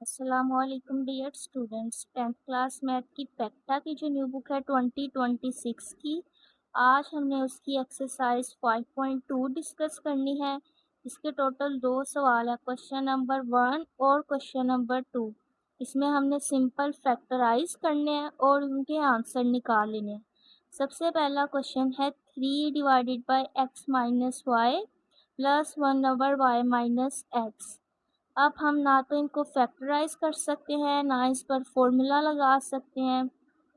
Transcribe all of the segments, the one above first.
अस्सलामुअलैकुम dear students. 10th class math की पैक्टा की जो न्यू बुक है 2026 की, आज हमने उसकी एक्सरसाइज 5.2 डिस्कस करनी है। इसके टोटल 2 सवाल है, क्वेश्चन नंबर 1 और क्वेश्चन नंबर 2। इसमें हमने सिंपल फैक्टराइज करने हैं और उनके आंसर निकाल लेने हैं। सबसे पहला क्वेश्चन है 3 divided by X minus Y plus 1 over Y minus X. अब हम ना तो इनको फैक्टराइज कर सकते हैं, ना इस पर फॉर्मूला लगा सकते हैं,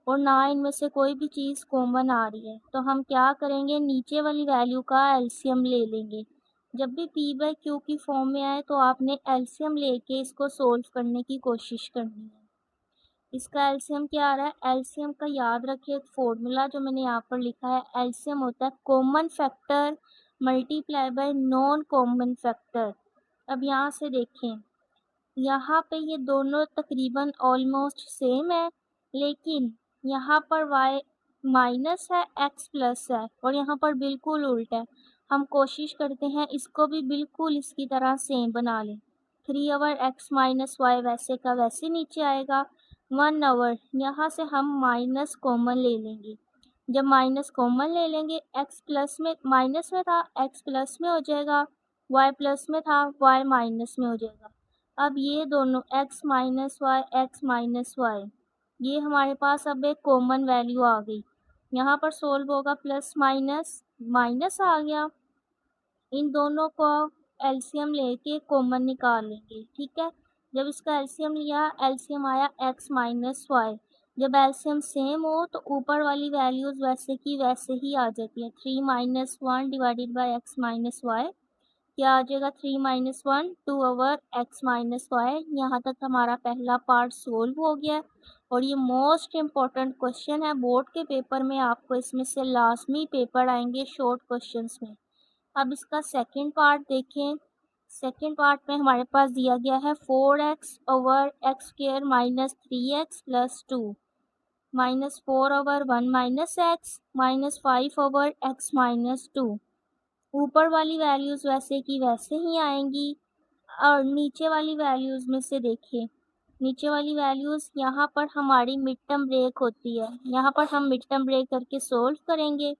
और ना इनमें से कोई भी चीज़ कॉमन आ रही है। तो हम क्या करेंगे, नीचे वाली वैल्यू का एलसीएम ले लेंगे। जब भी पी बाई क्यू की फॉर्म में आए तो आपने एलसीएम लेके इसको सोल्व करने की कोशिश करनी है। इसका एलसीएम क्या आ रहा है, एलसीएम का याद रखिए फॉर्मूला जो मैंने यहाँ पर लिखा है, एलसीएम होता है common factor multiply by non common factor. अब यहाँ से देखें, यहाँ पे ये दोनों तकरीबन ऑलमोस्ट सेम है, लेकिन यहाँ पर y माइनस है, x प्लस है, और यहाँ पर बिल्कुल उल्टा है। हम कोशिश करते हैं इसको भी बिल्कुल इसकी तरह सेम बना लें। 3 ओवर x माइनस वाई वैसे का वैसे नीचे आएगा। 1 ओवर यहाँ से हम माइनस कॉमन ले लेंगे। जब माइनस कॉमन ले लेंगे, x प्लस में माइनस में था, x प्लस में हो जाएगा, y प्लस में था, y माइनस में हो जाएगा। अब ये दोनों x माइनस वाई ये हमारे पास अब एक कॉमन वैल्यू आ गई। यहाँ पर सोल्व होगा, प्लस माइनस माइनस आ गया। इन दोनों को एलसीएम लेके कॉमन निकाल लेंगे, ठीक है। जब इसका एलसीएम लिया, एलसीएम आया x माइनस वाई। जब एलसीएम सेम हो तो ऊपर वाली वैल्यूज़ वैसे की वैसे ही आ जाती है। 3 minus 1 divided by X minus Y क्या आ जाएगा, 3 minus 1 2 over X minus Y. यहाँ तक हमारा पहला पार्ट सोल्व हो गया। और ये मोस्ट इम्पॉर्टेंट क्वेश्चन है बोर्ड के पेपर में, आपको इसमें से लाजमी पेपर आएंगे शॉर्ट क्वेश्चंस में। अब इसका सेकंड पार्ट देखें। सेकंड पार्ट में हमारे पास दिया गया है 4x over x square minus 3x plus 2 minus 4 over 1 minus x minus 5 over X minus 2। ऊपर वाली वैल्यूज़ वैसे की वैसे ही आएंगी। और नीचे वाली वैल्यूज़ में से देखिए, नीचे वाली वैल्यूज़ यहाँ पर हमारी मिड टर्म ब्रेक होती है। यहाँ पर हम मिड टर्म ब्रेक करके सोल्व करेंगे।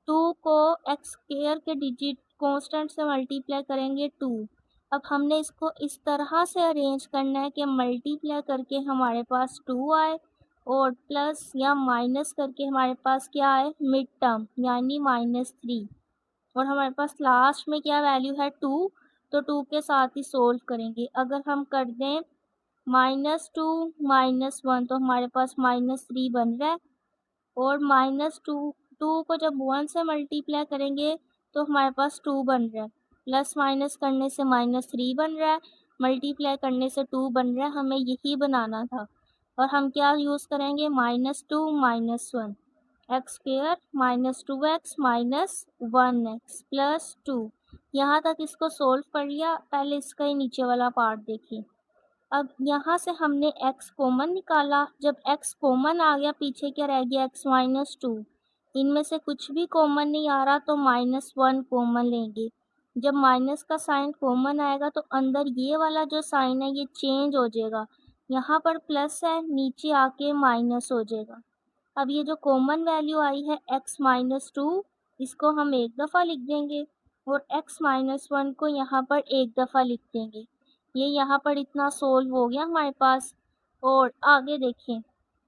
2 को एक्स स्क्वायर के डिजिट कांस्टेंट से मल्टीप्लाई करेंगे 2। अब हमने इसको इस तरह से अरेंज करना है कि मल्टीप्लाई करके हमारे पास 2 आए और प्लस या माइनस करके हमारे पास क्या आए, मिड टर्म यानी -3। और हमारे पास लास्ट में क्या वैल्यू है, 2। तो 2 के साथ ही सोल्व करेंगे। अगर हम कर दें -2 -1 तो हमारे पास -3 बन रहा है। और -2 को जब 1 से मल्टीप्लाई करेंगे तो हमारे पास 2 बन रहा है। प्लस माइनस करने से -3 बन रहा है, मल्टीप्लाई करने से 2 बन रहा है। हमें यही बनाना था। और हम क्या यूज़ करेंगे, -2 -1 x square minus 2x minus 1x plus 2। यहाँ तक इसको सोल्व कर लिया। पहले इसका ही नीचे वाला पार्ट देखिए। अब यहाँ से हमने x कॉमन निकाला। जब x कॉमन आ गया, पीछे क्या रह गया, x माइनस 2। इनमें से कुछ भी कॉमन नहीं आ रहा तो -1 कॉमन लेंगे। जब माइनस का साइन कॉमन आएगा तो अंदर ये वाला जो साइन है ये चेंज हो जाएगा। यहाँ पर प्लस है, नीचे आके माइनस हो जाएगा। अब ये जो कॉमन वैल्यू आई है x माइनस 2, इसको हम एक दफ़ा लिख देंगे और x माइनस 1 को यहाँ पर एक दफ़ा लिख देंगे। ये यहाँ पर इतना सोल्व हो गया हमारे पास। और आगे देखें,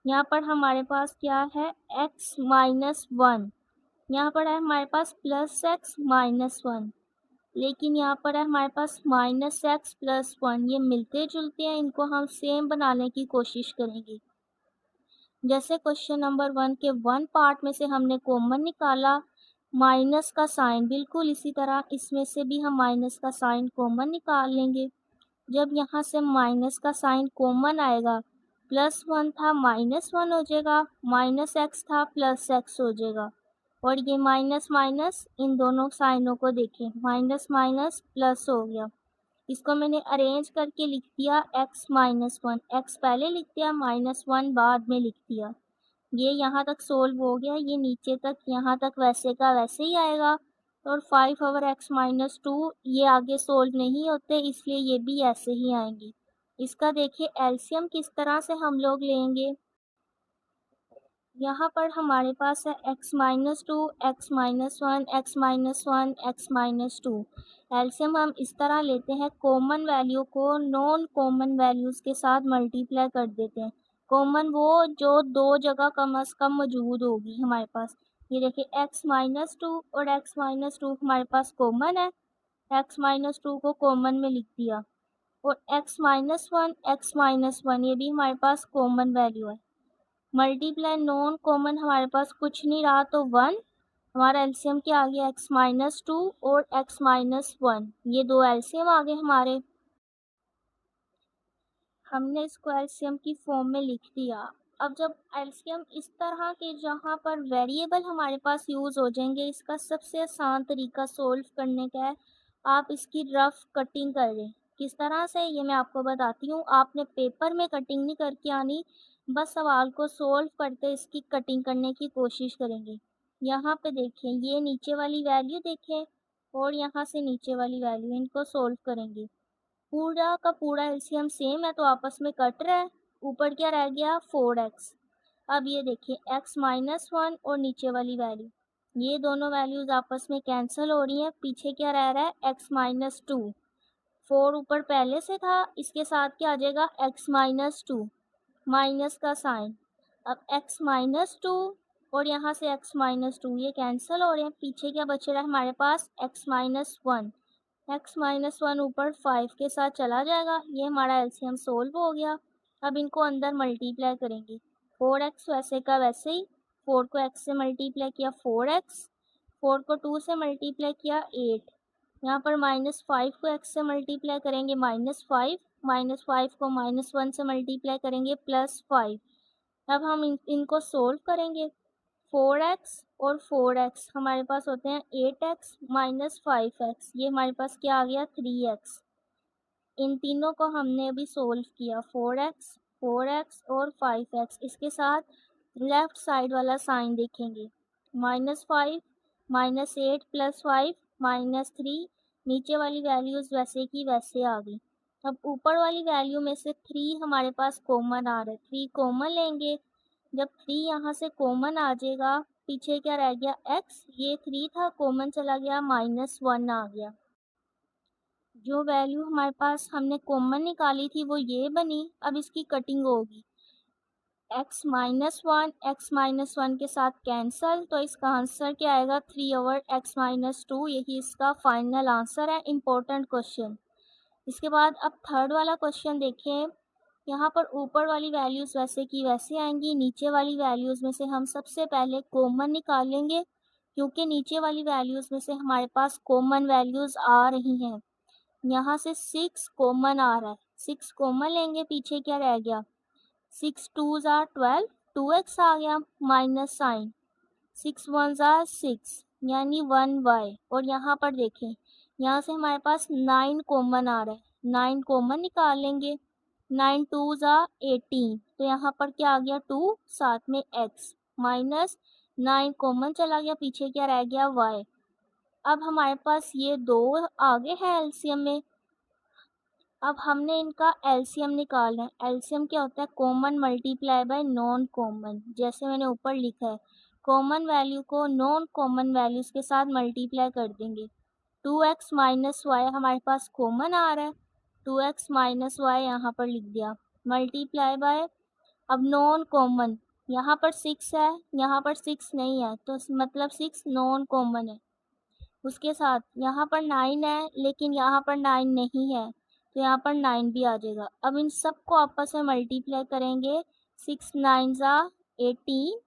यहाँ पर हमारे पास क्या है, x माइनस 1। यहाँ पर है हमारे पास प्लस x माइनस 1, लेकिन यहाँ पर है हमारे पास माइनस x प्लस 1। ये मिलते जुलते हैं, इनको हम सेम बनाने की कोशिश करेंगे। जैसे क्वेश्चन नंबर 1 के 1 पार्ट में से हमने कॉमन निकाला माइनस का साइन, बिल्कुल इसी तरह इसमें से भी हम माइनस का साइन कॉमन निकाल लेंगे। जब यहाँ से माइनस का साइन कॉमन आएगा, +1 था -1 हो जाएगा, -x था +x हो जाएगा। और ये माइनस माइनस इन दोनों साइनों को देखें, माइनस माइनस प्लस हो गया। इसको मैंने अरेंज करके लिख दिया x माइनस 1, एक्स पहले लिख दिया, -1 बाद में लिख दिया। ये यहाँ तक सोल्व हो गया। ये नीचे तक यहाँ तक वैसे का वैसे ही आएगा। और 5 ओवर x माइनस 2 ये आगे सोल्व नहीं होते, इसलिए ये भी ऐसे ही आएंगी। इसका देखिए एलसीएम किस तरह से हम लोग लेंगे। यहाँ पर हमारे पास है x minus two, X minus one, x minus one, x minus to. LCM हम इस तरह लेते हैं, कॉमन वैल्यू को नॉन कॉमन वैल्यूज़ के साथ मल्टीप्लाई कर देते हैं। कॉमन वो जो दो जगह कम अज़ कम मौजूद होगी हमारे पास। ये देखिए x माइनस टू और x माइनस टू हमारे पास कॉमन है, x माइनस टू को कॉमन में लिख दिया। और x minus one, x minus one ये भी हमारे पास कॉमन वैल्यू है। मल्टीप्लाई नॉन कॉमन हमारे पास कुछ नहीं रहा तो 1। हमारा एलसीएम क्या आ गया, x माइनस टू और x माइनस वन, ये दो एलसीएम आ गए हमारे। हमने इसको एलसीएम की फॉर्म में लिख दिया। अब जब एलसीएम इस तरह के जहाँ पर वेरिएबल हमारे पास यूज़ हो जाएंगे, इसका सबसे आसान तरीका सोल्व करने का है, आप इसकी रफ कटिंग कर लें। किस तरह से ये मैं आपको बताती हूँ। आपने पेपर में कटिंग नहीं करके आनी, बस सवाल को सोल्व करते इसकी कटिंग करने की कोशिश करेंगे। यहाँ पे देखें, ये नीचे वाली वैल्यू देखें और यहाँ से नीचे वाली वैल्यू, इनको सोल्व करेंगे। पूरा का पूरा एलसीएम सेम है तो आपस में कट रहा है। ऊपर क्या रह गया, 4x। अब ये देखिए x माइनस वन और नीचे वाली वैल्यू, ये दोनों वैल्यूज़ आपस में कैंसिल हो रही हैं। पीछे क्या रह रहा है, x माइनस टू। 4 ऊपर पहले से था, इसके साथ क्या आ जाएगा, x माइनस टू, माइनस का साइन। अब x माइनस टू और यहाँ से x माइनस टू ये कैंसिल हो रहे हैं। पीछे क्या बच रहा है हमारे पास, x minus one. x minus one ऊपर 5 के साथ चला जाएगा। ये हमारा एलसीएम सोल्व हो गया। अब इनको अंदर मल्टीप्लाई करेंगे। 4x वैसे का वैसे ही, 4 को x से मल्टीप्लाई किया 4x, 4 को 2 से मल्टीप्लाई किया 8। यहाँ पर -5 को x से मल्टीप्लाई करेंगे -5, -5 को -1 से मल्टीप्लाई करेंगे +5। अब हम इनको सोल्व करेंगे। 4x और 4x हमारे पास होते हैं 8x माइनस 5x, ये हमारे पास क्या आ गया, 3x। इन तीनों को हमने अभी सोल्व किया, 4x, 4x और 5x। इसके साथ लेफ़्ट साइड वाला साइन देखेंगे, -5, -8 + 5 -3। नीचे वाली वैल्यूज़ वैसे की वैसे आ गई। अब ऊपर वाली वैल्यू में से 3 हमारे पास कॉमन आ रहा है, 3 कॉमन लेंगे। जब 3 यहाँ से कॉमन आ जाएगा, पीछे क्या रह गया, x। ये 3 था, कॉमन चला गया, -1 आ गया। जो वैल्यू हमारे पास हमने कॉमन निकाली थी वो ये बनी। अब इसकी कटिंग होगी, x minus one, x minus one के साथ कैंसल, तो इसका आंसर क्या आएगा, 3/x माइनस टू। यही इसका फाइनल आंसर है। Important question. इसके बाद अब थर्ड वाला क्वेश्चन देखें। यहाँ पर ऊपर वाली वैल्यूज़ वैसे की वैसे आएंगी, नीचे वाली वैल्यूज़ में से हम सबसे पहले कॉमन निकालेंगे, क्योंकि नीचे वाली वैल्यूज़ में से हमारे पास कॉमन वैल्यूज़ आ रही हैं। यहाँ से 6 कॉमन आ रहा है, 6 कॉमन लेंगे, पीछे क्या रह गया, 6 2 ज़ा 12, 2x आ गया माइनस साइन, 6 1 ज़ा 6 यानी 1y। और यहाँ पर देखें, यहाँ से हमारे पास 9 कॉमन आ रहा है, 9 कॉमन निकाल लेंगे, 9 2 ज़ा 18, तो यहाँ पर क्या आ गया, 2 साथ में x माइनस 9 कॉमन चला गया, पीछे क्या रह गया, y। अब हमारे पास ये दो आगे है एलसीएम में। अब हमने इनका एलसीएम निकालना है। एलसीएम क्या होता है, common multiply by non common. जैसे मैंने ऊपर लिखा है, कॉमन वैल्यू को नॉन कॉमन वैल्यूज़ के साथ मल्टीप्लाई कर देंगे। 2x माइनस वाई हमारे पास कॉमन आ रहा है, 2x माइनस वाई यहाँ पर लिख दिया, मल्टीप्लाई बाय, अब नॉन कॉमन, यहाँ पर 6 है, यहाँ पर 6 नहीं है, तो मतलब 6 नॉन कॉमन है। उसके साथ यहाँ पर 9 है, लेकिन यहाँ पर 9 नहीं है, तो यहाँ पर 9 भी आ जाएगा। अब इन सब को आपस में मल्टीप्लाई करेंगे, 6 9 ज़ा 18,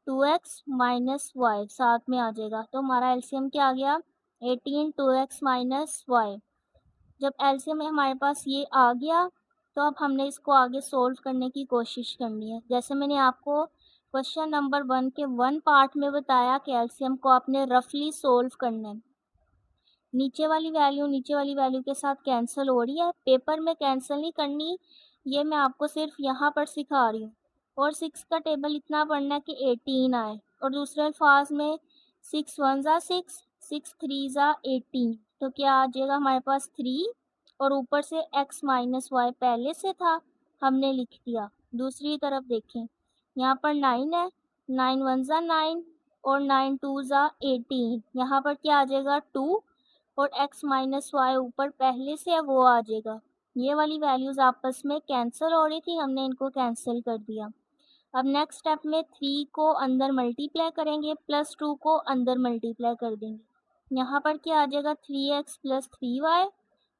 2x माइनस वाई साथ में आ जाएगा, तो हमारा एलसीएम क्या आ गया, 18 2x माइनस वाई। जब एलसीएम में हमारे पास ये आ गया, तो अब हमने इसको आगे सोल्व करने की कोशिश करनी है। जैसे मैंने आपको क्वेश्चन नंबर 1 के 1 पार्ट में बताया कि एलसीएम को आपने रफली सोल्व करना है। नीचे वाली वैल्यू के साथ कैंसिल हो रही है, पेपर में कैंसिल नहीं करनी, ये मैं आपको सिर्फ यहाँ पर सिखा रही हूँ। और 6 का टेबल इतना पढ़ना है कि 18 आए, और दूसरे अल्फाज में 6 1 ज़ा 6, 6 3 ज़ा 18, तो क्या आ जाएगा हमारे पास 3, और ऊपर से x माइनस वाई पहले से था, हमने लिख दिया। दूसरी तरफ देखें, यहाँ पर 9 है, 9 वन ज़ा 9 और 9 टू ज़ा 18। यहाँ पर क्या आ जाएगा 2 और x माइनस वाई ऊपर पहले से है वो आ जाएगा। ये वाली वैल्यूज़ आपस में कैंसिल हो रही थी, हमने इनको कैंसिल कर दिया। अब नेक्स्ट स्टेप में 3 को अंदर मल्टीप्लाई करेंगे, प्लस 2 को अंदर मल्टीप्लाई कर देंगे। यहाँ पर क्या आ जाएगा 3x प्लस 3y,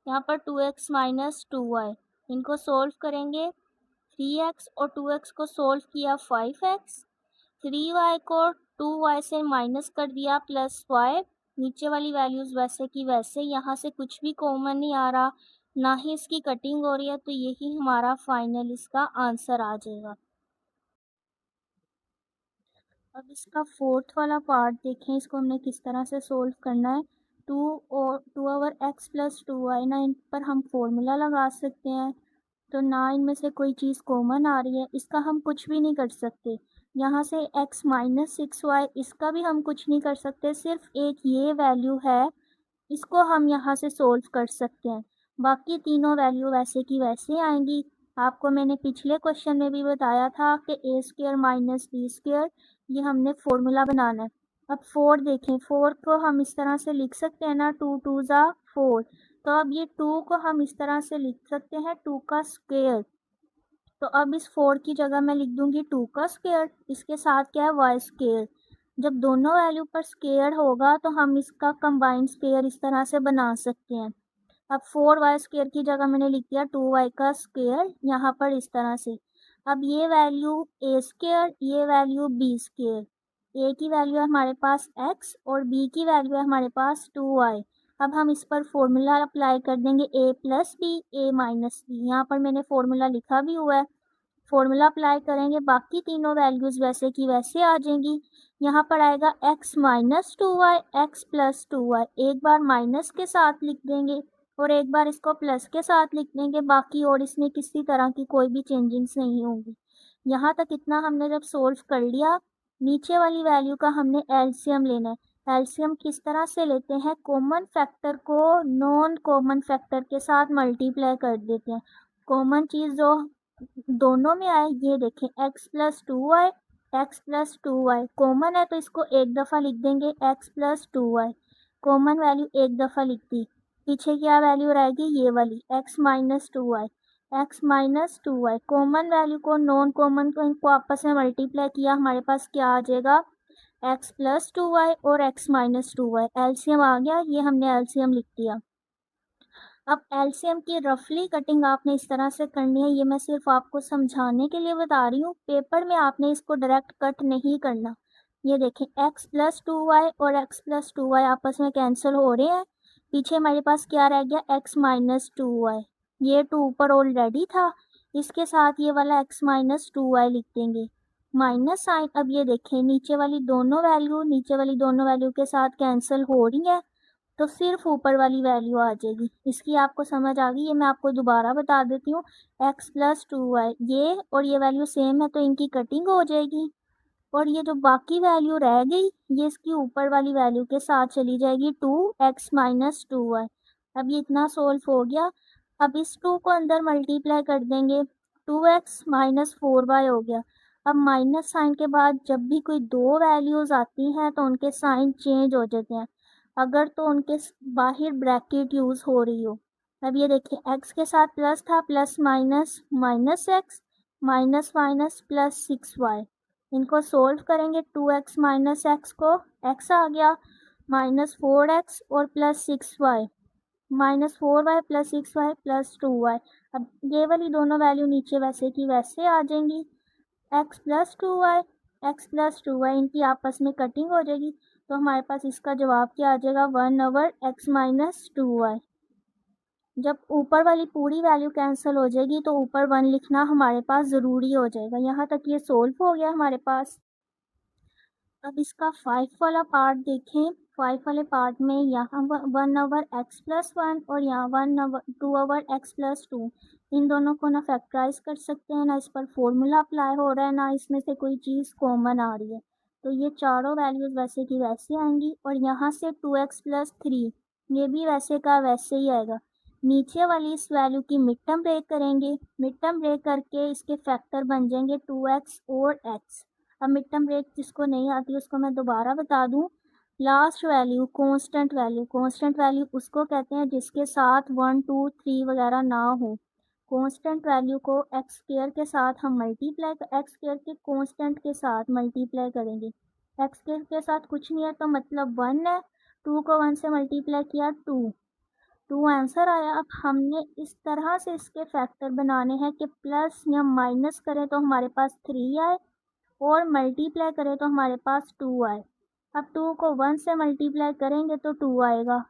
यहाँ पर 2x माइनस 2y। इनको सोल्व करेंगे, 3x और 2x को सोल्व किया 5x, 3y को 2y से माइनस कर दिया प्लस y। नीचे वाली वैल्यूज़ वैसे की वैसे, यहाँ से कुछ भी कॉमन नहीं आ रहा, ना ही इसकी कटिंग हो रही है, तो यही हमारा फाइनल इसका आंसर आ जाएगा। अब इसका फोर्थ वाला पार्ट देखें, इसको हमने किस तरह से सोल्व करना है। 2 ओवर एक्स प्लस 2y ना, इन पर हम फॉर्मूला लगा सकते हैं। तो ना इनमें से कोई चीज़ कॉमन आ रही है, इसका हम कुछ भी नहीं कर सकते। यहाँ से x माइनस 6y, इसका भी हम कुछ नहीं कर सकते, सिर्फ एक ये वैल्यू है, इसको हम यहाँ से सोल्व कर सकते हैं। बाकी तीनों वैल्यू वैसे की वैसे आएंगी। आपको मैंने पिछले क्वेश्चन में भी बताया था कि ए स्क्वेयर माइनस बी स्क्वेयर, ये हमने फॉर्मूला बनाना है। अब 4 देखें, 4 को हम इस तरह से लिख सकते हैं ना, 2 टू ज़ा 4। तो अब ये 2 को हम इस तरह से लिख सकते हैं 2 का स्क्वेयर। तो अब इस 4 की जगह मैं लिख दूंगी 2 का स्क्वेयर, इसके साथ क्या है वाई स्क्वेयर। जब दोनों वैल्यू पर स्क्वेयर होगा तो हम इसका कंबाइंड स्क्वेयर इस तरह से बना सकते हैं। अब 4y स्क्वेयर की जगह मैंने लिख दिया 2y का स्क्वेयर, यहाँ पर इस तरह से। अब ये वैल्यू a स्क्वेयर, ये वैल्यू b स्क्वेयर। a की वैल्यू है हमारे पास x और b की वैल्यू है हमारे पास 2y। अब हम इस पर फॉर्मूला अप्लाई कर देंगे a plus B, a minus B. यहाँ पर मैंने फॉर्मूला लिखा भी हुआ है। फॉर्मूला अप्लाई करेंगे, बाकी तीनों वैल्यूज़ वैसे की वैसे आ जाएंगी। यहाँ पर आएगा x minus 2y, x plus 2y। एक बार माइनस के साथ लिख देंगे और एक बार इसको प्लस के साथ लिख देंगे, बाकी और इसमें किसी तरह की कोई भी चेंजिंग्स नहीं होंगी। यहाँ तक इतना हमने जब सोल्व कर लिया, नीचे वाली वैल्यू का हमने एलसीएम लेना है। एलसीएम किस तरह से लेते हैं, कॉमन फैक्टर को नॉन कॉमन फैक्टर के साथ मल्टीप्लाई कर देते हैं। कॉमन चीज़ जो दोनों में आए, ये देखें x plus 2y, x plus 2y common है तो इसको एक दफ़ा लिख देंगे x plus 2y। Common value एक दफ़ा लिख दी, पीछे क्या वैल्यू रहेगी ये वाली x minus 2y, x minus 2y। Common value को नॉन कॉमन को इनको आपस में मल्टीप्लाई किया, हमारे पास क्या आ जाएगा x प्लस 2y और x माइनस 2y। एलसीएम आ गया, ये हमने एलसीएम लिख दिया। अब एलसीएम की रफली कटिंग आपने इस तरह से करनी है, ये मैं सिर्फ आपको समझाने के लिए बता रही हूँ, पेपर में आपने इसको डायरेक्ट कट नहीं करना। ये देखें x प्लस 2y और x प्लस 2y आपस में कैंसिल हो रहे हैं, पीछे हमारे पास क्या रह गया x माइनस 2y। ये 2 ऊपर ऑलरेडी था, इसके साथ ये वाला x माइनस 2y लिख देंगे, माइनस साइन। अब ये देखें नीचे वाली दोनों वैल्यू के साथ कैंसिल हो रही है, तो सिर्फ ऊपर वाली वैल्यू आ जाएगी। इसकी आपको समझ आ गई, ये मैं आपको दोबारा बता देती हूँ। x प्लस 2y, ये और ये वैल्यू सेम है तो इनकी कटिंग हो जाएगी, और ये जो बाकी वैल्यू रह गई ये इसकी ऊपर वाली वैल्यू के साथ चली जाएगी 2x माइनस 2y। अब ये इतना सोल्व हो गया। अब इस 2 को अंदर मल्टीप्लाई कर देंगे, 2x माइनस 4y हो गया। अब माइनस साइन के बाद जब भी कोई दो वैल्यूज़ आती हैं तो उनके साइन चेंज हो जाते हैं, अगर तो उनके बाहर ब्रैकेट यूज़ हो रही हो। अब ये देखिए x के साथ प्लस था, plus minus minus x, minus minus plus 6y। इनको सोल्व करेंगे, 2x माइनस एक्स को x आ गया, माइनस 4x और plus 6y, minus 4y plus 6y plus 2y। अब ये वाली दोनों वैल्यू नीचे वैसे की वैसे आ जाएंगी, x plus 2y, x plus 2y इनकी आपस में कटिंग हो जाएगी, तो हमारे पास इसका जवाब क्या आ जाएगा 1 ओवर x माइनस 2y। जब ऊपर वाली पूरी वैल्यू कैंसिल हो जाएगी तो ऊपर 1 लिखना हमारे पास ज़रूरी हो जाएगा। यहाँ तक ये सोल्व हो गया हमारे पास। अब इसका 5 वाला पार्ट देखें। 5 वाले पार्ट में यहाँ 1 ओवर एक्स प्लस 1 और यहाँ 2 ओवर एक्स प्लस 2, इन दोनों को ना फैक्टराइज कर सकते हैं, ना इस पर फॉर्मूला अप्लाई हो रहा है, ना इसमें से कोई चीज़ कॉमन आ रही है। तो ये चारों वैल्यूज़ वैसे की वैसे आएंगी, और यहाँ से 2x प्लस 3 ये भी वैसे का वैसे ही आएगा। नीचे वाली इस वैल्यू की मिड टर्म ब्रेक करेंगे, मिड टर्म ब्रेक करके इसके फैक्टर बन जाएंगे 2x और x। अब मिड टर्म ब्रेक जिसको नहीं आती उसको मैं दोबारा बता दूं। लास्ट वैल्यू कांस्टेंट वैल्यू उसको कहते हैं जिसके साथ 1 2 3 वगैरह ना हो। कांस्टेंट वैल्यू को एक्स स्क्वायर के साथ हम एक्स स्क्वायर के कांस्टेंट के साथ मल्टीप्लाई करेंगे। एक्स स्क्वायर के साथ कुछ नहीं है तो मतलब 1 है, 2 को 1 से मल्टीप्लाई किया 2 आंसर आया। अब हमने इस तरह से इसके फैक्टर बनाने हैं कि प्लस या माइनस करें तो हमारे पास 3 आए और मल्टीप्लाई करें तो हमारे पास 2 आए। अब 2 को 1 से मल्टीप्लाई करेंगे तो 2 आएगा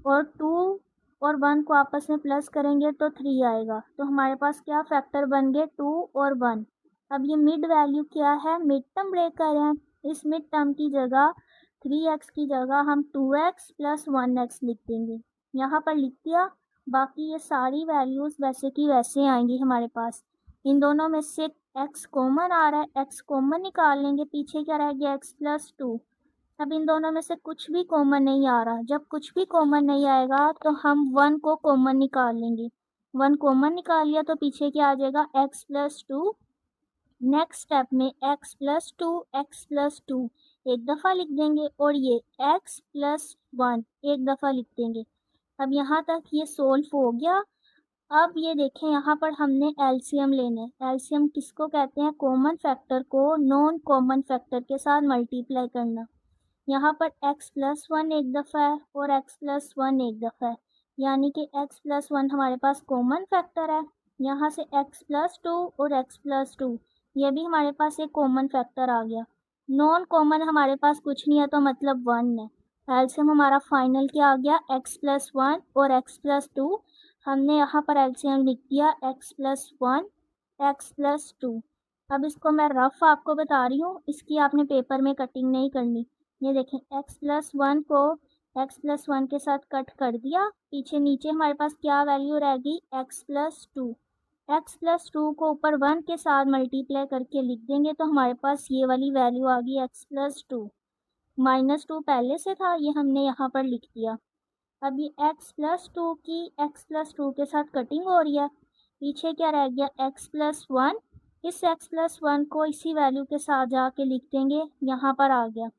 और 2 और 1 को आपस में प्लस करेंगे तो 3 आएगा। तो हमारे पास क्या फैक्टर बन गए 2 और 1। अब ये मिड वैल्यू क्या है, मिड टर्म ब्रेक कर रहे हैं। इस मिड टर्म की जगह 3x की जगह हम 2x प्लस 1x लिख देंगे, यहाँ पर लिख दिया। बाकी ये सारी वैल्यूज़ वैसे की वैसे आएंगी हमारे पास। इन दोनों में से x कॉमन आ रहा है, x कॉमन निकाल लेंगे, पीछे क्या रह गया x प्लस 2। अब इन दोनों में से कुछ भी कॉमन नहीं आ रहा, जब कुछ भी कॉमन नहीं आएगा तो हम 1 को कॉमन निकाल लेंगे। 1 कॉमन निकाल लिया तो पीछे क्या आ जाएगा x प्लस 2। नेक्स्ट स्टेप में x प्लस टू एक दफ़ा लिख देंगे और ये x प्लस 1 एक दफ़ा लिख देंगे। अब यहाँ तक ये सोल्व हो गया। अब ये देखें यहाँ पर हमने एलसीएम लेना है। एलसीएम किसको कहते हैं, कॉमन फैक्टर को नॉन कॉमन फैक्टर के साथ मल्टीप्लाई करना। यहाँ पर x प्लस 1 एक दफ़ा है और x प्लस 1 एक दफ़ा है, यानी कि x प्लस 1 हमारे पास कॉमन फैक्टर है। यहाँ से x प्लस 2 और x प्लस 2 ये भी हमारे पास एक कॉमन फैक्टर आ गया। नॉन कॉमन हमारे पास कुछ नहीं है तो मतलब 1 है। एलसीएम हमारा फाइनल क्या आ गया x प्लस 1 और x प्लस 2। हमने यहाँ पर एलसीएम लिख दिया x प्लस 1 x प्लस 2। अब इसको मैं रफ आपको बता रही हूँ, इसकी आपने पेपर में कटिंग नहीं करनी। ये देखें x प्लस 1 को x प्लस 1 के साथ कट कर दिया, पीछे नीचे हमारे पास क्या वैल्यू रह गई x प्लस 2। x प्लस 2 को ऊपर 1 के साथ मल्टीप्लाई करके लिख देंगे तो हमारे पास ये वाली वैल्यू आ गई x प्लस 2। -2 पहले से था, ये हमने यहाँ पर लिख दिया। अब ये x प्लस 2 की x प्लस 2 के साथ कटिंग हो रही है, पीछे क्या रह गया x प्लस 1। इस x प्लस 1 को इसी वैल्यू के साथ जाके लिख देंगे, यहाँ पर आ गया।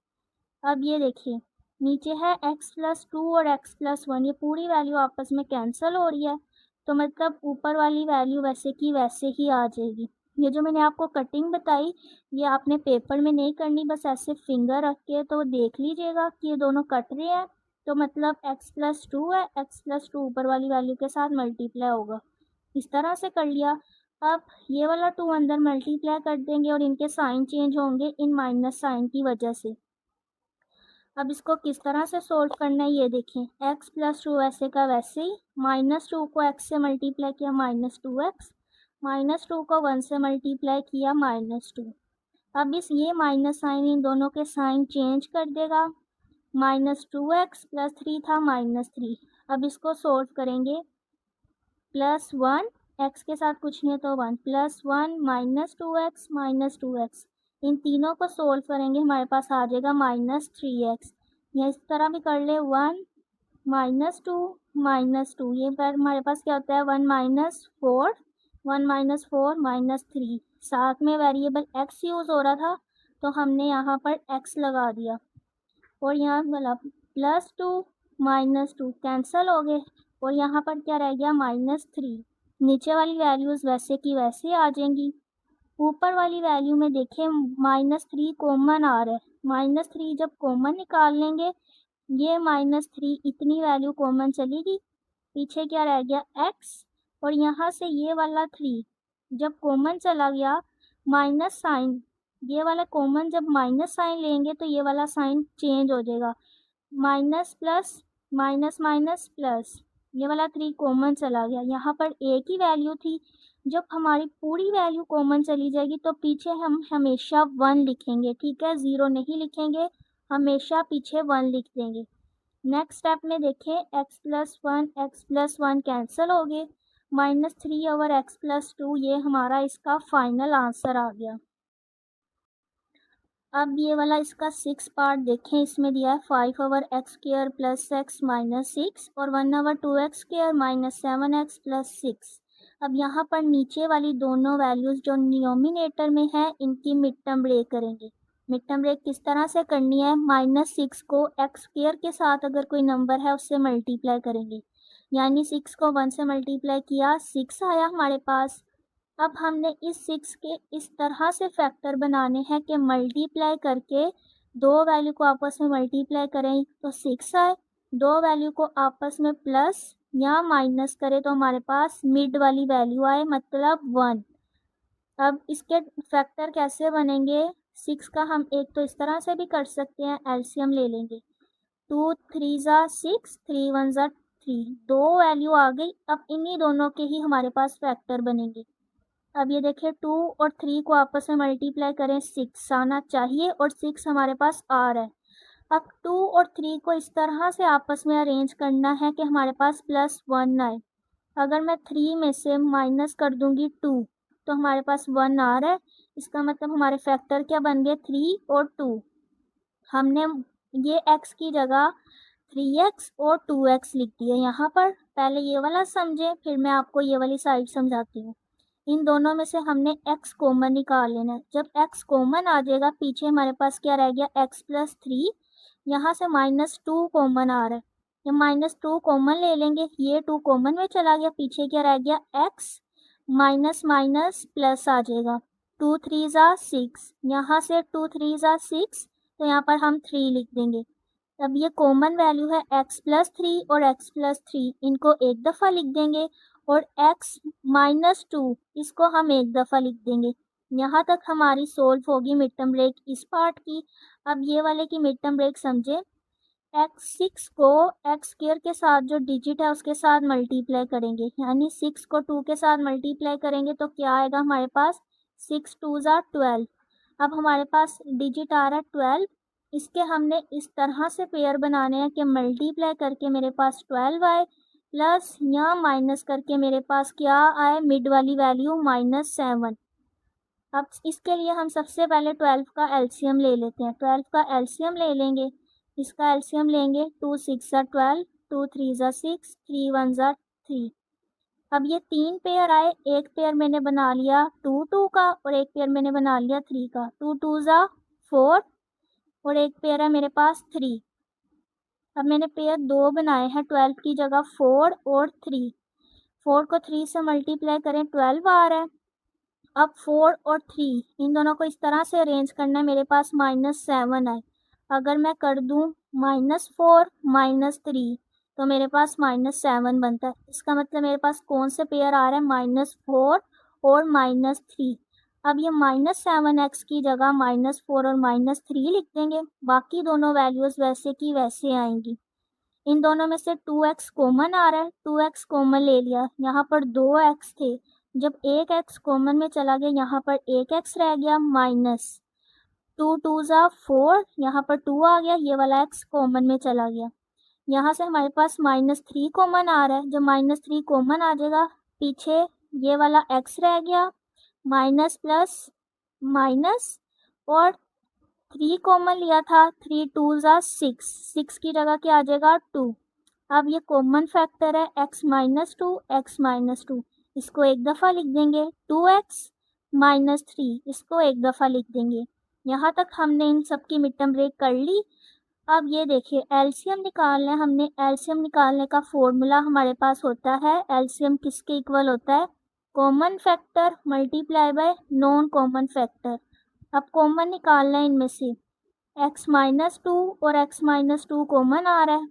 अब ये देखिए नीचे है x प्लस 2 और x प्लस 1, ये पूरी वैल्यू आपस में कैंसिल हो रही है तो मतलब ऊपर वाली वैल्यू वैसे की वैसे ही आ जाएगी। ये जो मैंने आपको कटिंग बताई ये आपने पेपर में नहीं करनी, बस ऐसे फिंगर रख के तो देख लीजिएगा कि ये दोनों कट रहे हैं तो मतलब x प्लस 2 है, x प्लस 2 ऊपर वाली वैल्यू के साथ मल्टीप्लाई होगा। इस तरह से कर लिया। अब ये वाला 2 अंदर मल्टीप्लाई कर देंगे और इनके साइन चेंज होंगे इन माइनस साइन की वजह से। अब इसको किस तरह से सोल्व करना है ये देखें, x प्लस 2 वैसे का वैसे ही, -2 को x से मल्टीप्लाई किया -2x, -2 को 1 से मल्टीप्लाई किया -2। अब इस ये माइनस साइन इन दोनों के साइन चेंज कर देगा, -2x प्लस 3 था -3। अब इसको सोल्व करेंगे, +1 x के साथ कुछ नहीं है तो 1 +1 -2x इन तीनों को सोल्व करेंगे हमारे पास आ जाएगा -3x। या इस तरह भी कर ले 1 -2 ये पर हमारे पास क्या होता है 1 -4 -3। साथ में वेरिएबल x यूज़ हो रहा था तो हमने यहाँ पर x लगा दिया और यहाँ वाला +2 -2 कैंसिल हो गए और यहाँ पर क्या रह गया -3। नीचे वाली वैल्यूज़ वैसे की वैसे आ जाएंगी। ऊपर वाली वैल्यू में देखें -3 कॉमन आ रहा है, -3 जब कॉमन निकाल लेंगे ये -3 इतनी वैल्यू कॉमन चलेगी, पीछे क्या रह गया x और यहाँ से ये वाला 3 जब कॉमन चला गया माइनस साइन, ये वाला कॉमन जब माइनस साइन लेंगे तो ये वाला साइन चेंज हो जाएगा, minus plus minus minus plus, ये वाला 3 कॉमन चला गया। यहाँ पर एक ही वैल्यू थी, जब हमारी पूरी वैल्यू कॉमन चली जाएगी तो पीछे हम हमेशा 1 लिखेंगे, ठीक है, 0 नहीं लिखेंगे, हमेशा पीछे 1 लिख देंगे। नेक्स्ट स्टेप में देखें x प्लस 1 कैंसिल हो गए, -3 ओवर x प्लस 2 ये हमारा इसका फाइनल आंसर आ गया। अब ये वाला इसका 6 पार्ट देखें, इसमें दिया है 5 over x square plus x minus 6 और 1 over 2x square minus 7x plus 6। अब यहाँ पर नीचे वाली दोनों वैल्यूज़ जो डिनोमिनेटर में है इनकी मिड टर्म ब्रेक करेंगे। मिड टर्म ब्रेक किस तरह से करनी है, -6 को एक्स स्क्वायर के साथ अगर कोई नंबर है उससे मल्टीप्लाई करेंगे, यानी 6 को 1 से मल्टीप्लाई किया 6 आया हमारे पास। अब हमने इस 6 के इस तरह से फैक्टर बनाने हैं कि मल्टीप्लाई करके दो वैल्यू को आपस में मल्टीप्लाई करें तो 6 आए, दो वैल्यू को आपस में प्लस या माइनस करें तो हमारे पास मिड वाली वैल्यू आए, मतलब 1। अब इसके फैक्टर कैसे बनेंगे, 6 का हम एक तो इस तरह से भी कर सकते हैं, एलसीएम ले लेंगे। 2 3 ज़ा 6, 3 1 ज़ा 3, दो वैल्यू आ गई। अब इन्हीं दोनों के ही हमारे पास फैक्टर बनेंगे। अब ये देखिए 2 और 3 को आपस में मल्टीप्लाई करें 6 आना चाहिए और 6 हमारे पास आ रहा है। अब 2 और 3 को इस तरह से आपस में अरेंज करना है कि हमारे पास +1 आए। अगर मैं 3 में से माइनस कर दूंगी 2 तो हमारे पास 1 आ रहा है। इसका मतलब हमारे फैक्टर क्या बन गए, 3 और 2। हमने ये x की जगह 3x और 2x लिख दिया यहाँ पर। पहले ये वाला समझें, फिर मैं आपको ये वाली साइड समझाती हूँ। इन दोनों में से हमने x कॉमन निकाल लेना है। जब x कॉमन आ जाएगा, पीछे हमारे पास क्या रह गया, x + 3, यहाँ से -2 कॉमन आ रहा है। जब -2 कॉमन ले लेंगे, ये 2 कॉमन में चला गया, पीछे क्या रह गया, x माइनस माइनस प्लस आ जाएगा। 2 3 ज़ा 6, यहाँ से 2 3 ज़ा 6, तो यहाँ पर हम 3 लिख देंगे। अब ये कॉमन वैल्यू है x + 3 और x + 3, इनको एक दफ़ा लिख देंगे और x - 2 इसको हम एक दफ़ा लिख देंगे। यहाँ तक हमारी सोल्व होगी मिड टर्म ब्रेक इस पार्ट की। अब ये वाले की मिड टर्म ब्रेक समझे। x6 को एक्स स्क्वायर के साथ जो डिजिट है उसके साथ मल्टीप्लाई करेंगे, यानी 6 को 2 के साथ मल्टीप्लाई करेंगे तो क्या आएगा हमारे पास, 6 2 ज़ा 12। अब हमारे पास डिजिट आ रहा है 12। इसके हमने इस तरह से पेयर बनाने हैं कि मल्टीप्लाई करके मेरे पास 12 आए, प्लस या माइनस करके मेरे पास क्या आए, मिड वाली वैल्यू -7। अब इसके लिए हम सबसे पहले 12 का एलसीएम ले लेते हैं। 12 का एलसीएम ले लेंगे, इसका एलसीएम लेंगे, 2 6 ज़ा 12, 2 3 ज़ा 6, 3 1 ज़ा 3। अब ये 3 पेयर आए, एक पेयर मैंने बना लिया 2 2 का और एक पेयर मैंने बना लिया 3 का। 2 2 ज़ा 4 और एक पेयर है मेरे पास 3। अब मैंने पेयर 2 बनाए हैं, 12 की जगह 4 और 3। 4 को 3 से मल्टीप्लाई करें, 12 आ रहा है। अब 4 और 3 इन दोनों को इस तरह से अरेंज करना है, मेरे पास -7 आए। अगर मैं कर दूं -4 -3 तो मेरे पास -7 बनता है। इसका मतलब मेरे पास कौन से पेयर आ रहे हैं, -4 और -3। अब ये -7x की जगह -4 और -3 लिख देंगे, बाकी दोनों वैल्यूज़ वैसे की वैसे आएंगी। इन दोनों में से 2x कॉमन आ रहा है, 2x कॉमन ले लिया, यहाँ पर 2x थे, जब एक x कॉमन में चला गया यहाँ पर एक x रह गया, माइनस 2 2 ज़ा 4, यहाँ पर 2 आ गया, ये वाला x कॉमन में चला गया। यहाँ से हमारे पास -3 कॉमन आ रहा है, जब -3 कॉमन आ जाएगा, पीछे ये वाला x रह गया, माइनस प्लस माइनस, और 3 कॉमन लिया था, 3 2 ज़ा 6, 6 की जगह क्या आ जाएगा, 2। अब ये कॉमन फैक्टर है x - 2, x - 2, इसको एक दफ़ा लिख देंगे, 2x - 3 इसको एक दफ़ा लिख देंगे। यहाँ तक हमने इन सब की मिड टर्म ब्रेक कर ली। अब ये देखिए एलसीएम निकालना है हमने। एलसीएम निकालने का फॉर्मूला हमारे पास होता है, एलसीएम किसके इक्वल होता है, common factor multiply by non common factor. अब कॉमन निकालना है इनमें से, x - 2 और x - 2 कॉमन आ रहा है,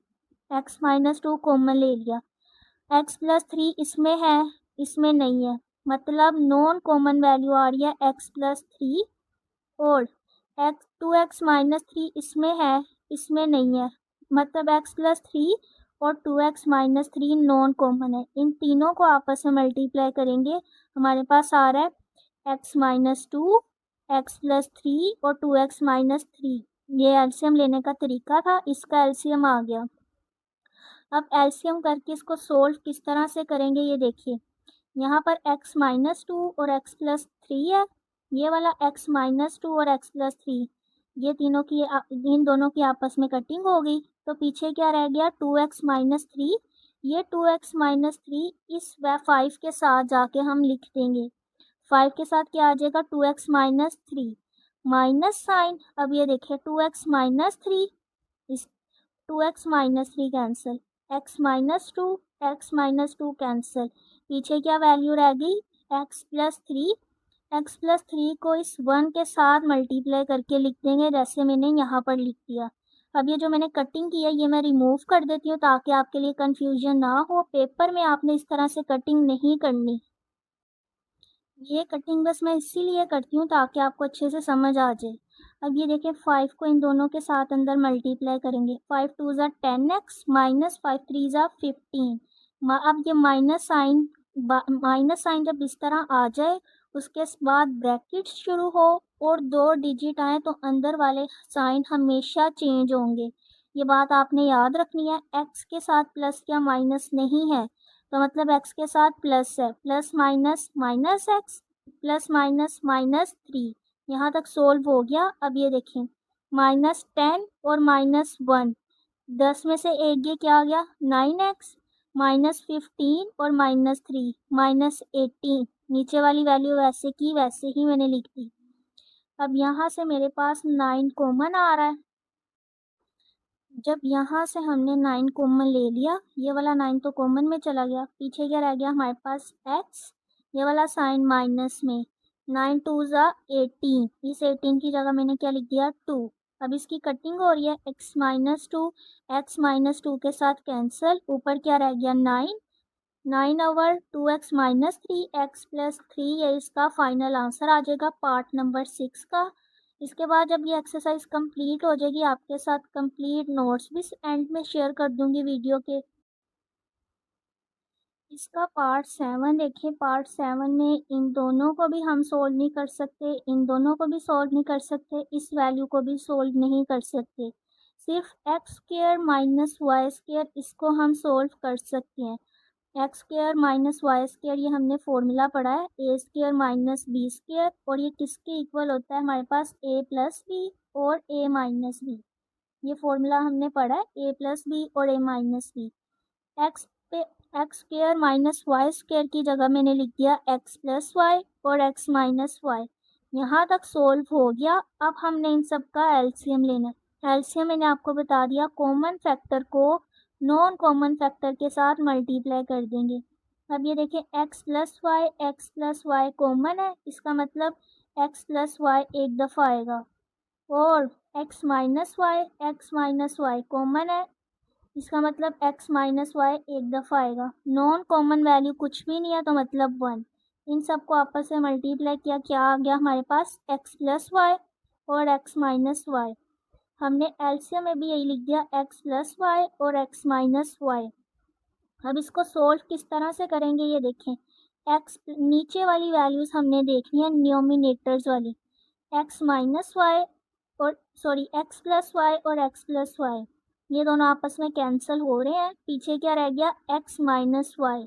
x - 2 कॉमन ले लिया, x + 3 इसमें है, इसमें नहीं है, मतलब नॉन कॉमन वैल्यू आ रही है x + 3, और 2x - 3 इसमें है, इसमें नहीं है, मतलब x + 3 और 2x - 3 नॉन कॉमन है। इन तीनों को आपस में मल्टीप्लाई करेंगे, हमारे पास आ रहा है x - 2, x + 3 और 2x - 3। ये एलसीएम लेने का तरीका था, इसका एलसीएम आ गया। अब एलसीएम करके इसको सोल्व किस तरह से करेंगे, ये देखिए यहाँ पर x - 2 और x + 3 है, ये वाला x - 2 और x + 3, ये तीनों की इन दोनों की आपस में कटिंग हो गई, तो पीछे क्या रह गया 2x माइनस थ्री। ये 2x माइनस थ्री इस 5 के साथ जाके हम लिख देंगे। 5 के साथ क्या आ जाएगा 2x minus three minus sign. अब ये देखिए 2x माइनस थ्री, इस 2x minus three cancel, x minus two cancel, पीछे क्या वैल्यू रह गई x plus three. x plus three को इस 1 के साथ मल्टीप्लाई करके लिख देंगे, जैसे मैंने यहाँ पर लिख दिया। अब ये जो मैंने कटिंग की है ये मैं रिमूव कर देती हूँ ताकि आपके लिए कंफ्यूजन ना हो। पेपर में आपने इस तरह से कटिंग नहीं करनी। ये कटिंग बस मैं इसीलिए करती हूँ ताकि आपको अच्छे से समझ आ जाए। अब ये देखिए 5 को इन दोनों के साथ अंदर मल्टीप्लाई करेंगे। 5 टू ज़ा 10x माइनस 5 थ्री ज़ा 15। अब ये माइनस साइन जब इस तरह आ जाए उसके बाद ब्रैकेट शुरू हो और 2 डिजिट आए तो अंदर वाले साइन हमेशा चेंज होंगे। ये बात आपने याद रखनी है। x के साथ प्लस या माइनस नहीं है, तो मतलब x के साथ प्लस है, plus minus minus X, plus minus minus three. यहाँ तक सोल्व हो गया। अब ये देखें -10 और -1, 10 में से एक ये क्या आ गया 9x, -15 और -3 -18। नीचे वाली वैल्यू वैसे की वैसे ही मैंने लिख दी। अब यहाँ से मेरे पास 9 कॉमन आ रहा है। जब यहाँ से हमने 9 कॉमन ले लिया, ये वाला 9 तो कॉमन में चला गया, पीछे क्या रह गया हमारे पास x, ये वाला साइन माइनस में। 9 टू ज़ा 18, इस 18 की जगह मैंने क्या लिख दिया 2। अब इसकी कटिंग हो रही है x माइनस टू के साथ कैंसिल, ऊपर क्या रह गया 9 over 2x minus three, x plus three. ये इसका फाइनल आंसर आ जाएगा पार्ट नंबर 6 का। इसके बाद जब ये एक्सरसाइज कंप्लीट हो जाएगी आपके साथ कंप्लीट नोट्स भी एंड में शेयर कर दूंगी वीडियो के। इसका पार्ट 7 देखिए, पार्ट 7 में इन दोनों को भी हम सोल्व नहीं कर सकते, इन दोनों को भी सोल्व नहीं कर सकते, इस वैल्यू को भी सोल्व नहीं कर सकते। सिर्फ X square minus Y square इसको हम सोल्व कर सकते हैं। X square minus Y square ये हमने फॉर्मूला पढ़ा है, A square minus B square, और ये किसके इक्वल होता है हमारे पास ए प्लस बी और ए माइनस बी। ये फॉर्मूला हमने पढ़ा है ए प्लस बी और ए माइनस बी। एक्स पे X square minus Y square की जगह मैंने लिख दिया एक्स प्लस वाई और एक्स माइनस वाई। यहाँ तक सोल्व हो गया। अब हमने इन सब का एलसीएम लेना है। एलसीएम मैंने आपको बता दिया, कॉमन फैक्टर को नॉन कॉमन फैक्टर के साथ मल्टीप्लाई कर देंगे। अब ये देखिए एक्स प्लस वाई कॉमन है, इसका मतलब एक्स प्लस वाई एक दफ़ा आएगा, और एक्स माइनस वाई कॉमन है, इसका मतलब x माइनस वाई एक दफ़ा आएगा। नॉन कॉमन वैल्यू कुछ भी नहीं है तो मतलब 1। इन सबको आपस में मल्टीप्लाई किया, क्या आ गया हमारे पास x प्लस वाई और x माइनस वाई। हमने एलसीएम में भी यही लिख दिया x प्लस वाई और x माइनस वाई। अब इसको सोल्व किस तरह से करेंगे ये देखें। x नीचे वाली वैल्यूज़ हमने देखनी है डिनोमिनेटर्स वाली, x माइनस वाई और x प्लस वाई और x प्लस वाई, ये दोनों आपस में कैंसिल हो रहे हैं। पीछे क्या रह गया x माइनस वाई।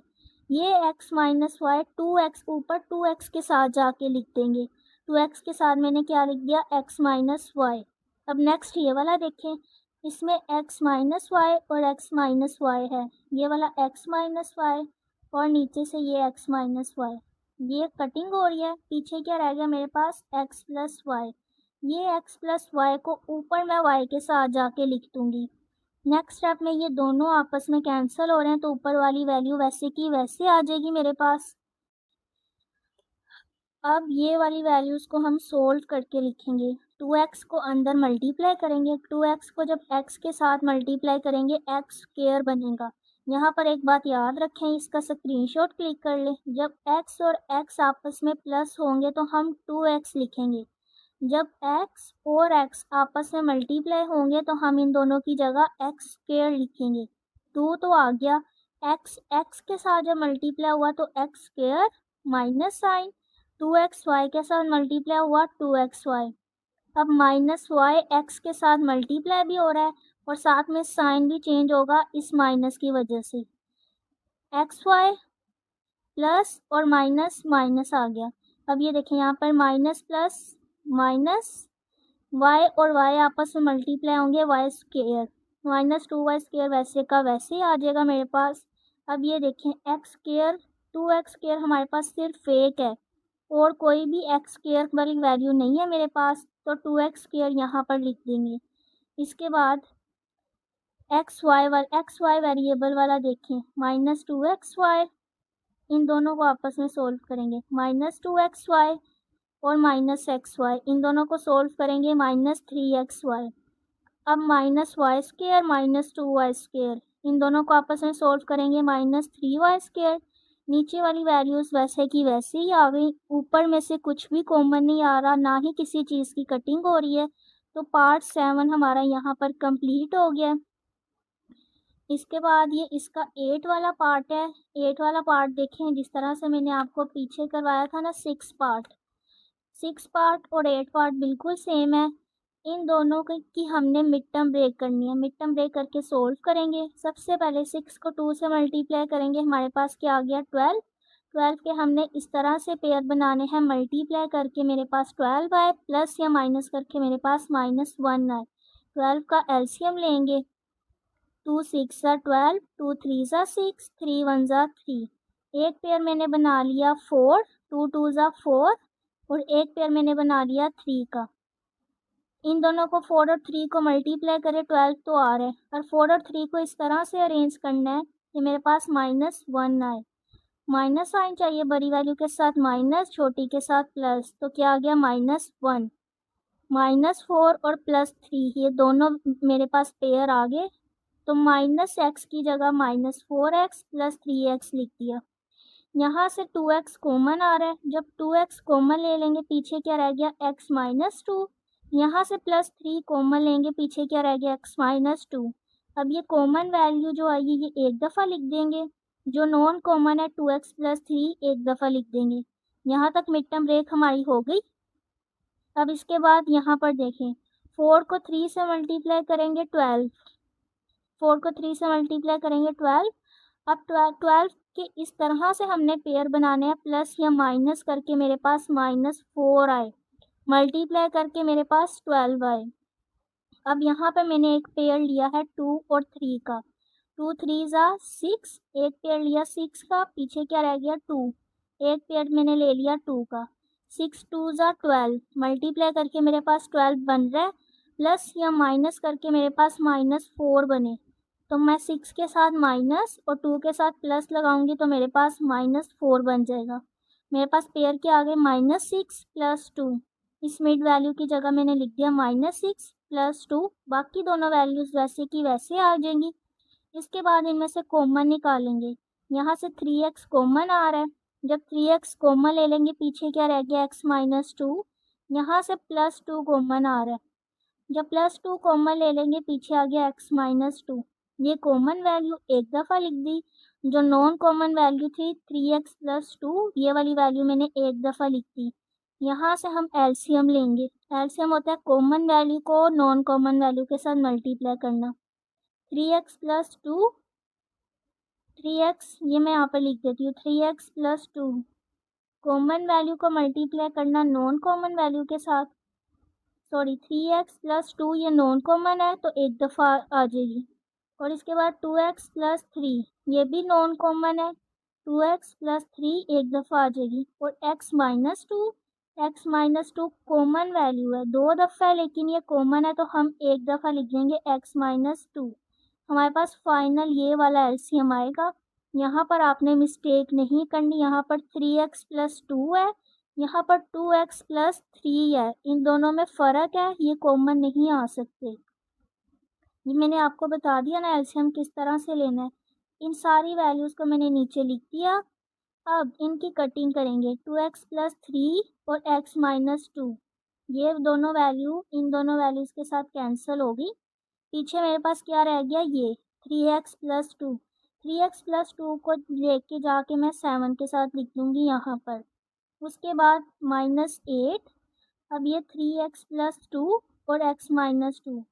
ये x माइनस वाई 2x ऊपर 2x के साथ जाके लिख देंगे। 2x के साथ मैंने क्या लिख दिया x माइनस वाई। अब नेक्स्ट ये वाला देखें, इसमें x माइनस वाई और x माइनस वाई है, ये वाला x माइनस वाई और नीचे से ये x माइनस वाई। ये कटिंग हो रही है। पीछे क्या रह गया मेरे पास x प्लस वाई। ये x प्लस वाई को ऊपर मैं y के साथ जाके लिख दूंगी। नेक्स्ट स्टेप में ये दोनों आपस में कैंसिल हो रहे हैं तो ऊपर वाली वैल्यू वैसे की वैसे आ जाएगी मेरे पास। अब ये वाली वैल्यूज़ को हम सोल्व करके लिखेंगे। 2x को अंदर मल्टीप्लाई करेंगे, 2x को जब x के साथ मल्टीप्लाई करेंगे x स्क्वायर बनेगा। यहाँ पर एक बात याद रखें, इसका स्क्रीनशॉट क्लिक कर लें। जब x और x आपस में प्लस होंगे तो हम 2x लिखेंगे, जब x और x आपस में मल्टीप्लाई होंगे तो हम इन दोनों की जगह x स्क्वायर लिखेंगे। 2 तो आ गया, x के साथ जब मल्टीप्लाई हुआ तो x square minus sign, 2x y के साथ मल्टीप्लाई हुआ 2xy। अब माइनस वाई एक्स के साथ मल्टीप्लाई भी हो रहा है और साथ में साइन भी चेंज होगा इस माइनस की वजह से। एक्स वाई प्लस और माइनस माइनस आ गया। अब ये देखें यहाँ पर माइनस प्लस माइनस वाई और वाई आपस में मल्टीप्लाई होंगे, वाई स्क्वेयर -2y² वैसे का वैसे ही आ जाएगा मेरे पास। अब ये देखें एक्स स्क्वेयर 2x² हमारे पास सिर्फ एक है और कोई भी एक्स स्क्वेयर वाली वैल्यू नहीं है मेरे पास, तो 2x² यहाँ पर लिख देंगे। इसके बाद एक्स वाई वेरिएबल वाला देखें -2xy, इन दोनों को आपस में सोल्व करेंगे -2xy और -xy, इन दोनों को सोल्व करेंगे -3xy। अब -y² -2y², इन दोनों को आपस में सोल्व करेंगे -3y²। नीचे वाली वैल्यूज़ वैसे की वैसे ही आ गई, ऊपर में से कुछ भी कॉमन नहीं आ रहा, ना ही किसी चीज़ की कटिंग हो रही है। तो पार्ट 7 हमारा यहाँ पर कंप्लीट हो गया। इसके बाद ये इसका 8 वाला पार्ट है। 8 वाला पार्ट देखें, जिस तरह से मैंने आपको पीछे करवाया था ना 6 पार्ट और 8 पार्ट बिल्कुल सेम है। इन दोनों की हमने मिड टर्म ब्रेक करनी है। मिड टर्म ब्रेक करके सोल्व करेंगे। सबसे पहले 6 को 2 से मल्टीप्लाई करेंगे, हमारे पास क्या आ गया 12। 12 के हमने इस तरह से पेयर बनाने हैं, मल्टीप्लाई करके मेरे पास 12 आए, प्लस या माइनस करके मेरे पास -1 आए। 12 का एलसीएम लेंगे, 2 6 12, 2 3 6, 3 1 3। एक पेयर मैंने बना लिया 4, 2 2 4 और एक पेयर मैंने बना लिया 3 का। इन दोनों को 4 और 3 को मल्टीप्लाई करें 12 तो आ रहा है, और 4 और 3 को इस तरह से अरेंज करना है कि मेरे पास -1 आए। माइनस साइन चाहिए बड़ी वैल्यू के साथ माइनस, छोटी के साथ प्लस, तो क्या आ गया -1। -4 और +3 ये दोनों मेरे पास पेयर आ गए, तो -x की जगह -4x + 3x लिख दिया। यहाँ से 2x कॉमन आ रहा है, जब 2x कॉमन ले लेंगे पीछे क्या रह गया x -2। यहाँ से +3 कॉमन लेंगे, पीछे क्या रह गया x -2। अब ये कॉमन वैल्यू जो आई है ये एक दफ़ा लिख देंगे, जो नॉन कॉमन है 2x + 3 एक दफ़ा लिख देंगे। यहाँ तक मिड टर्म ब्रेक हमारी हो गई। अब इसके बाद यहाँ पर देखें, 4 को 3 से मल्टीप्लाई करेंगे 12, 4 को 3 से मल्टीप्लाई करेंगे 12। अब 12 के इस तरह से हमने पेयर बनाने हैं, प्लस या माइनस करके मेरे पास -4 आए, मल्टीप्लाई करके मेरे पास 12 आए। अब यहाँ पे मैंने एक पेयर लिया है 2 और 3 का, 2 3 6, एक पेयर लिया 6 का, पीछे क्या रह गया 2, एक पेयर मैंने ले लिया 2 का, 6 2 12, मल्टीप्लाई करके मेरे पास 12 बन रहा है, प्लस या माइनस करके मेरे पास -4 बने, तो मैं 6 के साथ माइनस और 2 के साथ प्लस लगाऊंगी तो मेरे पास -4 बन जाएगा। मेरे पास पेयर के आगे -6 + 2, इस मिड वैल्यू की जगह मैंने लिख दिया -6 + 2, बाकी दोनों वैल्यूज़ वैसे की वैसे आ जाएंगी। इसके बाद इनमें से कॉमन निकालेंगे, यहाँ से 3x कॉमन आ रहा है, जब 3x कॉमन ले लेंगे पीछे क्या रह गया x -2, यहाँ से +2 कॉमन आ रहा है, जब +2 कॉमन ले लेंगे पीछे आ गया x -2। ये कॉमन वैल्यू एक दफ़ा लिख दी, जो नॉन कॉमन वैल्यू थी 3x + 2, ये वाली वैल्यू मैंने एक दफ़ा लिख दी। यहाँ से हम एलसीएम लेंगे, एलसीएम होता है कॉमन वैल्यू को नॉन कॉमन वैल्यू के साथ मल्टीप्लाई करना। 3x + 2, 3x ये मैं यहाँ पर लिख देती हूँ, 3x + 2 कॉमन वैल्यू को मल्टीप्लाई करना नॉन कॉमन वैल्यू के साथ, सॉरी 3x + 2 ये नॉन कॉमन है तो एक दफ़ा आ जाएगी, और इसके बाद 2x + 3 ये भी नॉन कॉमन है, 2x + 3 एक दफ़ा आ जाएगी, और x -2 कॉमन वैल्यू है, दो दफ़ा है लेकिन ये कॉमन है तो हम एक दफ़ा लिख देंगे x -2। हमारे पास फाइनल ये वाला एलसीएम आएगा। यहाँ पर आपने मिस्टेक नहीं करनी, यहाँ पर 3x + 2 है, यहाँ पर 2x + 3 है, इन दोनों में फ़र्क है, ये कॉमन नहीं आ सकते। ये मैंने आपको बता दिया ना एलसीएम किस तरह से लेना है। इन सारी वैल्यूज़ को मैंने नीचे लिख दिया। अब इनकी कटिंग करेंगे, 2x + 3 और x -2, ये दोनों वैल्यू इन दोनों वैल्यूज़ के साथ कैंसिल होगी। पीछे मेरे पास क्या रह गया, ये 3x + 2, 3x + 2 को लेके जाके मैं 7 के साथ लिख दूँगी यहाँ पर। उसके बाद -8, अब ये 3x + 2 और x -2,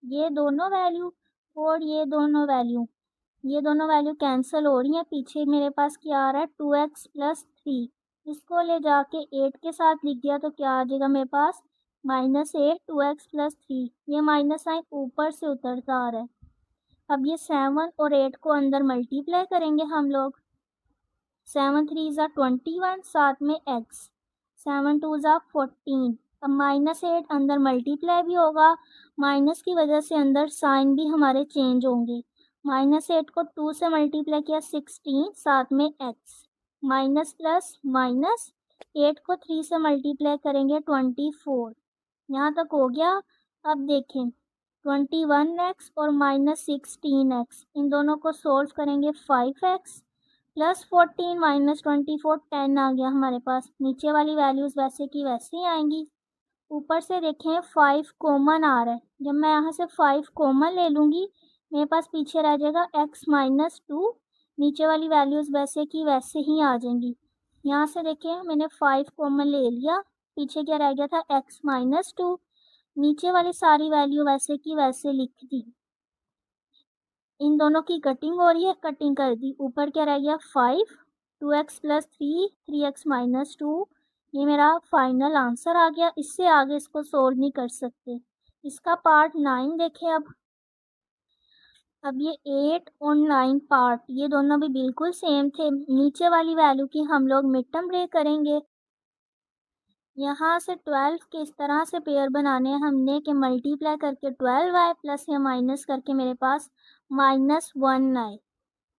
ये दोनों वैल्यू और ये दोनों वैल्यू कैंसिल हो रही हैं। पीछे मेरे पास क्या आ रहा है 2x + 3, इसको ले जाके 8 के साथ लिख दिया तो क्या आ जाएगा मेरे पास -8 2x + 3, ये माइनस साइन ऊपर से उतरता आ रहा है। अब ये 7 और 8 को अंदर मल्टीप्लाई करेंगे हम लोग। 7 3 ज़ा 21, साथ में x, 7 2 ज़ा 14। अब -8 अंदर मल्टीप्लाई भी होगा, माइनस की वजह से अंदर साइन भी हमारे चेंज होंगे। -8 को 2 से मल्टीप्लाई किया 16, साथ में x, माइनस प्लस माइनस, 8 को 3 से मल्टीप्लाई करेंगे 24। यहाँ तक हो गया। अब देखें 21x और -16x, इन दोनों को सोल्व करेंगे 5x + 14 - 24 10 आ गया हमारे पास। नीचे वाली वैल्यूज़ वैसे की वैसे ही आएंगी। ऊपर से देखें 5 कॉमन आ रहा है, जब मैं यहाँ से 5 कॉमन ले लूँगी मेरे पास पीछे रह जाएगा x - 2, नीचे वाली वैल्यूज़ वैसे की वैसे ही आ जाएंगी। यहाँ से देखें मैंने 5 कॉमन ले लिया, पीछे क्या रह गया था x - 2, नीचे वाली सारी वैल्यू वैसे की वैसे लिख दी। इन दोनों की कटिंग हो रही है, कटिंग कर दी। ऊपर क्या रह गया 5, 2x + 3, 3x - 2, ये मेरा फाइनल आंसर आ गया। इससे आगे इसको सोल्व नहीं कर सकते। इसका पार्ट 9 देखें। अब ये 8 और 9 पार्ट, ये दोनों भी बिल्कुल सेम थे। नीचे वाली वैल्यू की हम लोग मिड टर्म ब्रेक करेंगे। यहाँ से 12 के इस तरह से पेयर बनाने हैं हमने कि मल्टीप्लाई करके 12 आए, प्लस या माइनस करके मेरे पास -1 आए।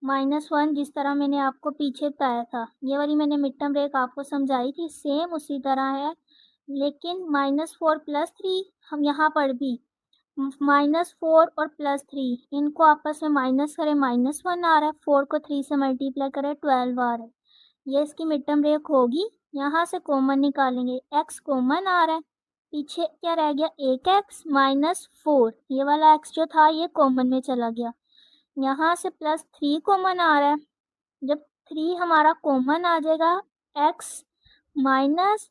-1 जिस तरह मैंने आपको पीछे बताया था, ये वाली मैंने मिड टर्म ब्रेक आपको समझाई थी, सेम उसी तरह है। लेकिन -4 + 3 हम यहाँ पर भी -4 और +3 इनको आपस में माइनस करें, -1 आ रहा है। 4 को 3 से मल्टीप्लाई करें 12 आ रहा है। ये इसकी मिड टर्म ब्रेक होगी। यहाँ से कॉमन निकालेंगे, x कॉमन आ रहा है, पीछे क्या रह गया एक x -4, ये वाला x जो था ये कॉमन में चला गया। यहाँ से +3 कॉमन आ रहा है, जब 3 हमारा कॉमन आ जाएगा x माइनस,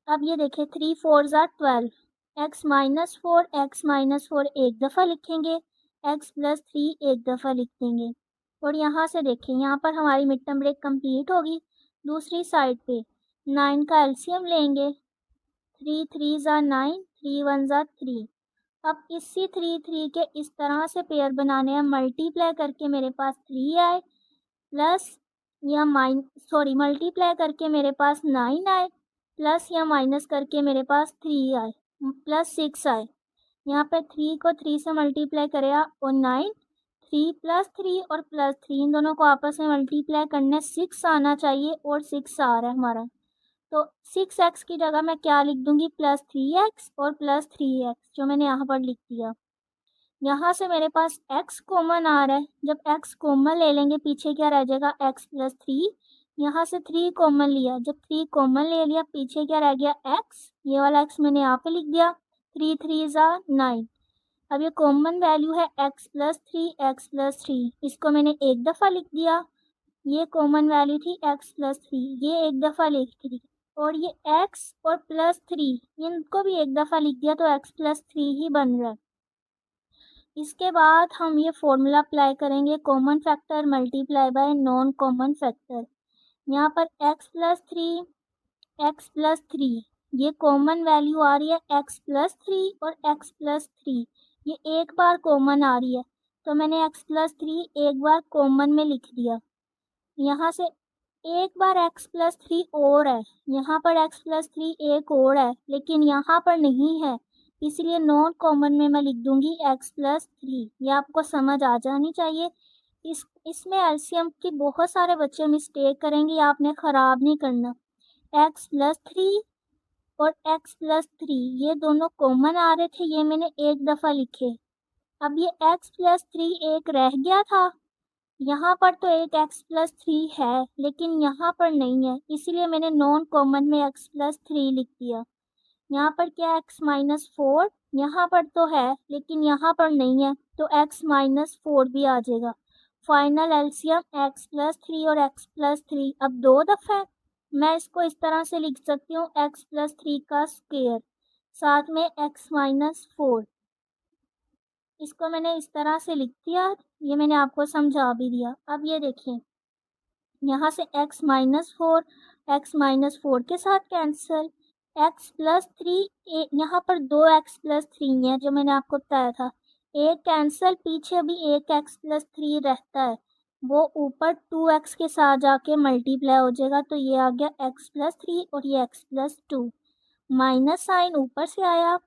अब ये देखिए 3 4 ज़ा 12, x -4 एक दफ़ा लिखेंगे, x + 3 एक दफ़ा लिख देंगे। और यहाँ से देखिए यहाँ पर हमारी मिड टर्म ब्रेक कंप्लीट होगी। दूसरी साइड पे 9 का एलसीएम लेंगे, 3 3 ज़ा 9, 3 1 ज़ा 3। अब इसी 3 3 के इस तरह से पेयर बनाने हैं, मल्टीप्लाई करके मेरे पास 3 आए, प्लस या मल्टीप्लाई करके मेरे पास 9 आए, प्लस या माइनस करके मेरे पास 3 आए, +6 आए। यहाँ पे 3 को 3 से मल्टीप्लाई करें और 9, 3 + 3 और +3 इन दोनों को आपस में मल्टीप्लाई करने 6 आना चाहिए और 6 आ रहा है हमारा। तो 6x की जगह मैं क्या लिख दूंगी +3x और +3x, जो मैंने यहाँ पर लिख दिया। यहाँ से मेरे पास x कॉमन आ रहा है, जब x कॉमन ले लेंगे पीछे क्या रह जाएगा x + 3, यहाँ से 3 कॉमन लिया, जब 3 कॉमन ले लिया पीछे क्या रह गया x, ये वाला x मैंने यहाँ पे लिख दिया, 3 3 ज़ा 9। अब ये कॉमन वैल्यू है x + 3, x + 3, इसको मैंने एक दफ़ा लिख दिया। ये कॉमन वैल्यू थी x + 3, ये एक दफ़ा लिख दी। और ये x और +3 इनको भी एक दफ़ा लिख दिया, तो x + 3 ही बन रहा है। इसके बाद हम ये फॉर्मूला अप्लाई करेंगे, common factor multiply by non common factor. यहाँ पर x + 3 ये कॉमन वैल्यू आ रही है x + 3 और x + 3, ये एक बार कॉमन आ रही है, तो मैंने x + 3 एक बार कॉमन में लिख दिया। यहाँ से एक बार x + 3 और है, यहाँ पर x + 3 एक और है, लेकिन यहाँ पर नहीं है, इसलिए नॉन कॉमन में मैं लिख दूंगी x + 3। ये आपको समझ आ जानी चाहिए। इसमें एलसीएम की बहुत सारे बच्चे मिस्टेक करेंगे, आपने ख़राब नहीं करना। x + 3 और x + 3 ये दोनों कॉमन आ रहे थे, ये मैंने एक दफ़ा लिखे। अब ये x + 3 एक रह गया था, यहाँ पर तो एक x + 3 है, लेकिन यहाँ पर नहीं है, इसलिए मैंने नॉन कॉमन में x + 3 लिख दिया। यहाँ पर क्या x - 4, यहाँ पर तो है लेकिन यहाँ पर नहीं है, तो x - 4 भी आ जाएगा। फाइनल एलसीएम x + 3 और x + 3 अब दो दफ़ा है, मैं इसको इस तरह से लिख सकती हूँ x + 3 का स्क्वायर, साथ में x - 4, इसको मैंने इस तरह से लिख दिया। ये मैंने आपको समझा भी दिया। अब ये देखिए यहाँ से x - 4 के साथ कैंसिल, एक्स प्लस थ्री, यहाँ पर दो एक्स प्लस थ्री है जो मैंने आपको बताया था। एक कैंसल, पीछे भी एक एक्स प्लस थ्री रहता है, वो ऊपर टू एक्स के साथ जाके मल्टीप्लाई हो जाएगा, तो ये आ गया एक्स प्लस थ्री और ये X plus two. Minus sign ऊपर से आया।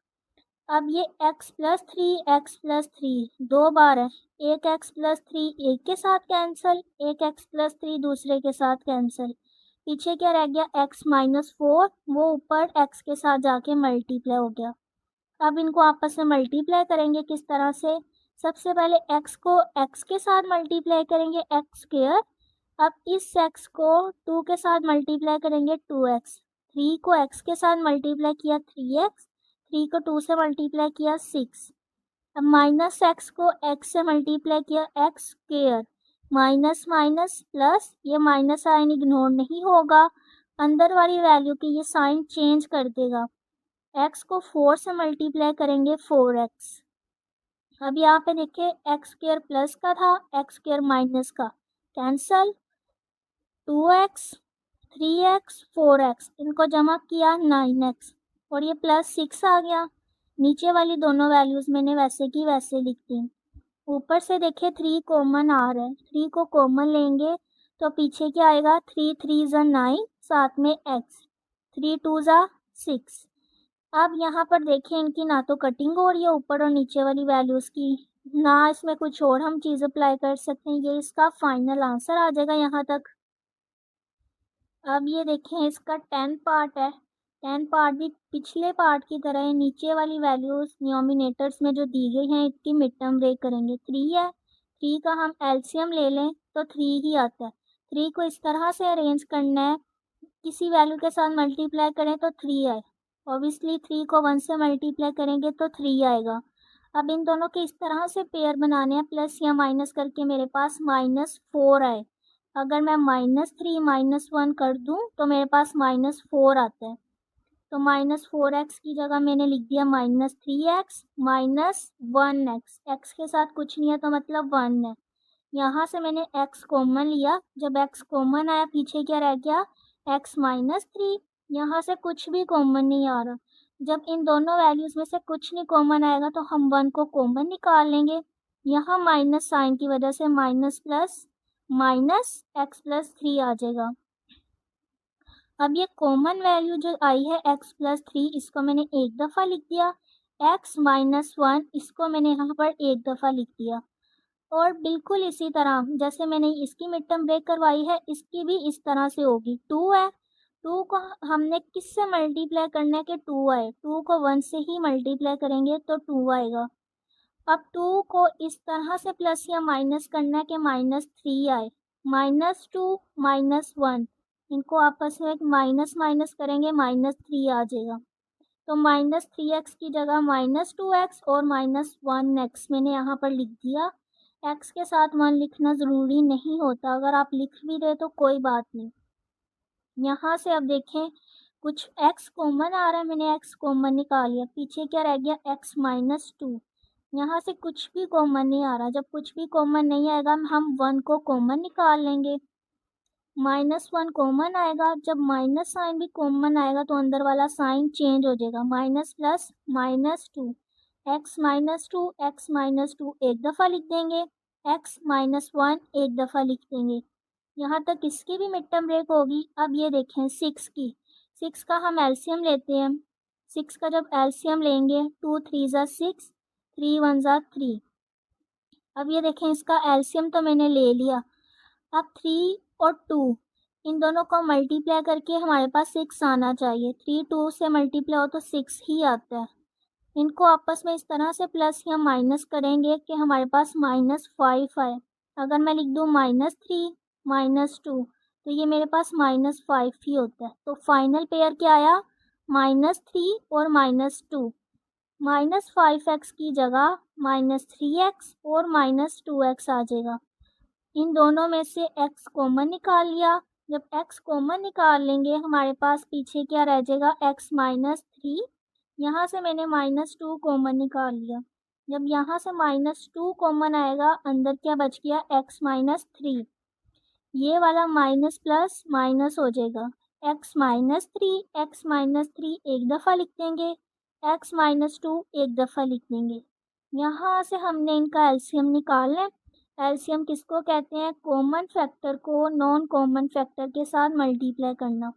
अब ये एक्स प्लस थ्री दो बार है, एक एक्स प्लस थ्री एक के साथ कैंसिल, एक एक्स प्लस थ्री दूसरे के साथ कैंसिल। पीछे क्या रह गया, एक्स माइनस फोर, वो ऊपर एक्स के साथ जाके मल्टीप्लाई हो गया। अब इनको आपस में मल्टीप्लाई करेंगे किस तरह से, सबसे पहले एक्स को एक्स के साथ मल्टीप्लाई करेंगे, एक्स स्क्वायर। अब इस एक्स को टू के साथ मल्टीप्लाई करेंगे, टू एक्स। थ्री को एक्स के साथ मल्टीप्लाई किया, थ्री एक्स। थ्री को टू से मल्टीप्लाई किया, सिक्स। अब माइनस एक्स को एक्स से मल्टीप्लाई किया, x square. Minus minus plus, ये माइनस साइन इग्नोर नहीं होगा, अंदर वाली वैल्यू की ये साइन चेंज कर देगा। एक्स को फोर से मल्टीप्लाई करेंगे, फोर एक्स। अब यहाँ पे देखिए एक्स स्क्वायर प्लस का था, एक्स स्क्वायर माइनस का cancel, two X, three X, four X, इनको जमा किया, नाइन एक्स, और ये प्लस सिक्स आ गया। नीचे वाली दोनों वैल्यूज मैंने वैसे की वैसे लिख दी। ऊपर से देखिए थ्री कॉमन आ रहा है, थ्री को कॉमन लेंगे तो पीछे क्या आएगा, थ्री थ्री ज़ा नाइन, साथ में एक्स, थ्री टू ज़ा सिक्स। अब यहाँ पर देखिए इनकी ना तो कटिंग हो रही है ऊपर और नीचे वाली वैल्यूज़ की, ना इसमें कुछ और हम चीज़ अप्लाई कर सकते हैं, ये इसका फाइनल आंसर आ जाएगा यहाँ तक। अब ये देखें इसका 10 पार्ट है, 10 पार्ट भी पिछले पार्ट की तरह है। नीचे वाली वैल्यूज डिनोमिनेटर्स में जो दी गई हैं इसकी मिड टर्म ब्रेक करेंगे। थ्री है, थ्री का हम एलसीएम ले लें तो थ्री ही आता है। थ्री को इस तरह से अरेंज करना है, किसी वैल्यू के साथ मल्टीप्लाई करें तो थ्री आए, ऑब्वियसली थ्री को वन से मल्टीप्लाई करेंगे तो थ्री आएगा। अब इन दोनों के इस तरह से पेयर बनाने हैं, प्लस या माइनस करके मेरे पास माइनस फोर आए। अगर मैं माइनस थ्री माइनस वन कर दूं तो मेरे पास माइनस फोर आता है, तो माइनस फोर एक्स की जगह मैंने लिख दिया minus three X minus one x. X के साथ कुछ नहीं है तो मतलब वन है। यहाँ से मैंने एक्स कॉमन लिया, जब एक्स कॉमन आया पीछे क्या रह गया, एक्स माइनस थ्री। यहाँ से कुछ भी कॉमन नहीं आ रहा, जब इन दोनों वैल्यूज में से कुछ नहीं कॉमन आएगा तो हम वन को कॉमन निकाल लेंगे। यहाँ माइनस साइन की वजह से minus plus minus X plus three आ जाएगा। अब ये कॉमन वैल्यू जो आई है एक्स प्लस थ्री, इसको मैंने एक दफ़ा लिख दिया, एक्स माइनस वन इसको मैंने यहाँ पर एक दफ़ा लिख दिया। और बिल्कुल इसी तरह जैसे मैंने इसकी मिड टर्म ब्रेक करवाई है, इसकी भी इस तरह से होगी। टू है, टू को हमने किससे मल्टीप्लाई करना है कि टू आए, टू को वन से ही मल्टीप्लाई करेंगे तो टू आएगा। अब टू को इस तरह से प्लस या माइनस करना है कि माइनस थ्री आए, माइनस टू माइनस वन, इनको आपस में एक माइनस माइनस करेंगे, माइनस थ्री आ जाएगा। तो माइनस थ्री एक्स की जगह माइनस टू एक्स और माइनस वन एक्स मैंने यहाँ पर लिख दिया। एक्स के साथ वन लिखना ज़रूरी नहीं होता, अगर आप लिख भी रहे तो कोई बात नहीं। यहाँ से अब देखें कुछ एक्स कॉमन आ रहा है, मैंने एक्स कॉमन निकाल लिया, पीछे क्या रह गया, एक्स माइनस टू। यहाँ से कुछ भी कॉमन नहीं आ रहा, जब कुछ भी कॉमन नहीं आएगा हम वन को कॉमन निकाल लेंगे। माइनस वन कॉमन आएगा, जब माइनस साइन भी कॉमन आएगा तो अंदर वाला साइन चेंज हो जाएगा, minus plus minus two, X minus to एक दफ़ा लिख देंगे, एक्स माइनस वन एक दफ़ा लिख देंगे। यहाँ तक इसकी भी मिड टर्म ब्रेक होगी। अब ये देखें सिक्स की, सिक्स का हम एलसीएम लेते हैं, सिक्स का जब एलसीएम लेंगे टू थ्री ज़ा सिक्स, थ्री वन ज़ा थ्री। अब ये देखें इसका एलसीएम तो मैंने ले लिया, अब थ्री और टू इन दोनों को मल्टीप्लाई करके हमारे पास सिक्स आना चाहिए, थ्री टू से मल्टीप्लाई हो तो सिक्स ही आता है। इनको आपस में इस तरह से प्लस या माइनस करेंगे कि हमारे पास माइनस फाइव आए। अगर मैं लिख दूँ माइनस थ्री माइनस टू तो ये मेरे पास माइनस फाइव ही होता है। तो फाइनल पेयर क्या आया, माइनस थ्री और minus two. Minus five x की जगह माइनस थ्री एक्स और माइनस टू एक्स आ जाएगा। इन दोनों में से x कॉमन निकाल लिया, जब x कॉमन निकाल लेंगे हमारे पास पीछे क्या रह जाएगा, x माइनस थ्री। यहाँ से मैंने माइनस टू कॉमन निकाल लिया, जब यहाँ से माइनस टू कॉमन आएगा अंदर क्या बच गया, x माइनस थ्री। ये वाला माइनस प्लस माइनस हो जाएगा, x minus three, X minus three एक दफ़ा लिख देंगे, एक्स माइनस टू एक दफ़ा लिख देंगे। यहाँ से हमने इनका एलसीएम निकालना है। एलसीएम किसको कहते हैं? कॉमन फैक्टर को नॉन कॉमन फैक्टर के साथ मल्टीप्लाई करना।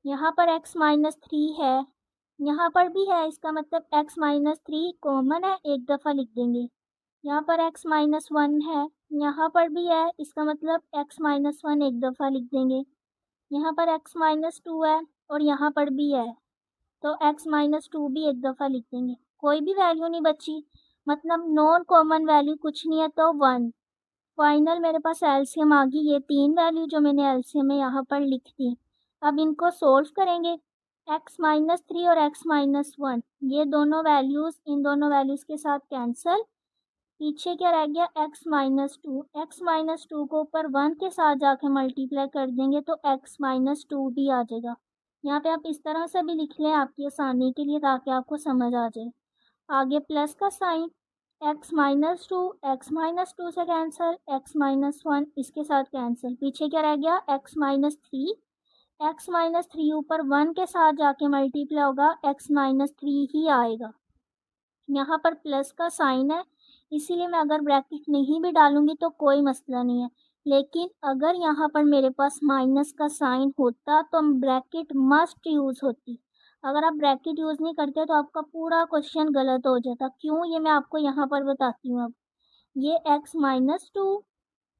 यहाँ पर एक्स माइनस थ्री है, यहाँ पर भी है, इसका मतलब एक्स माइनस थ्री कॉमन है, एक दफ़ा लिख देंगे। यहाँ पर एक्स माइनस वन है, यहाँ पर भी है, इसका मतलब एक्स माइनस वन एक दफ़ा लिख देंगे। यहाँ पर एक्स माइनस टू है और यहाँ पर भी है, तो एक्स माइनस टू भी एक दफ़ा लिख देंगे। कोई भी वैल्यू नहीं बची, मतलब नॉन कॉमन वैल्यू कुछ नहीं है, तो वन। फाइनल मेरे पास एलसीएम आ गई, ये तीन वैल्यू जो मैंने एलसीएम में यहाँ पर लिख दी। अब इनको सोल्व करेंगे। एक्स माइनस थ्री और एक्स माइनस वन, ये दोनों वैल्यूज़ इन दोनों वैल्यूज़ के साथ कैंसिल। पीछे क्या रह गया? X minus two. X minus to को ऊपर वन के साथ जाके मल्टीप्लाई कर देंगे तो एक्स माइनस टू भी आ जाएगा। यहाँ पे आप इस तरह से भी लिख लें आपकी आसानी के लिए, ताकि आपको समझ आ जाए। आगे प्लस का sign, X minus two, X minus two से कैंसिल, एक्स माइनस वन इसके साथ कैंसिल। पीछे क्या रह गया? X minus three. X minus three ऊपर वन के साथ जाके मल्टीप्लाई होगा, एक्स माइनस थ्री ही आएगा। यहाँ पर प्लस का साइन है, इसीलिए मैं अगर ब्रैकेट नहीं भी डालूंगी तो कोई मसला नहीं है। लेकिन अगर यहाँ पर मेरे पास माइनस का साइन होता तो ब्रैकेट मस्ट यूज़ होती। अगर आप ब्रैकेट यूज़ नहीं करते तो आपका पूरा क्वेश्चन गलत हो जाता। क्यों, ये मैं आपको यहाँ पर बताती हूँ। अब ये एक्स माइनस टू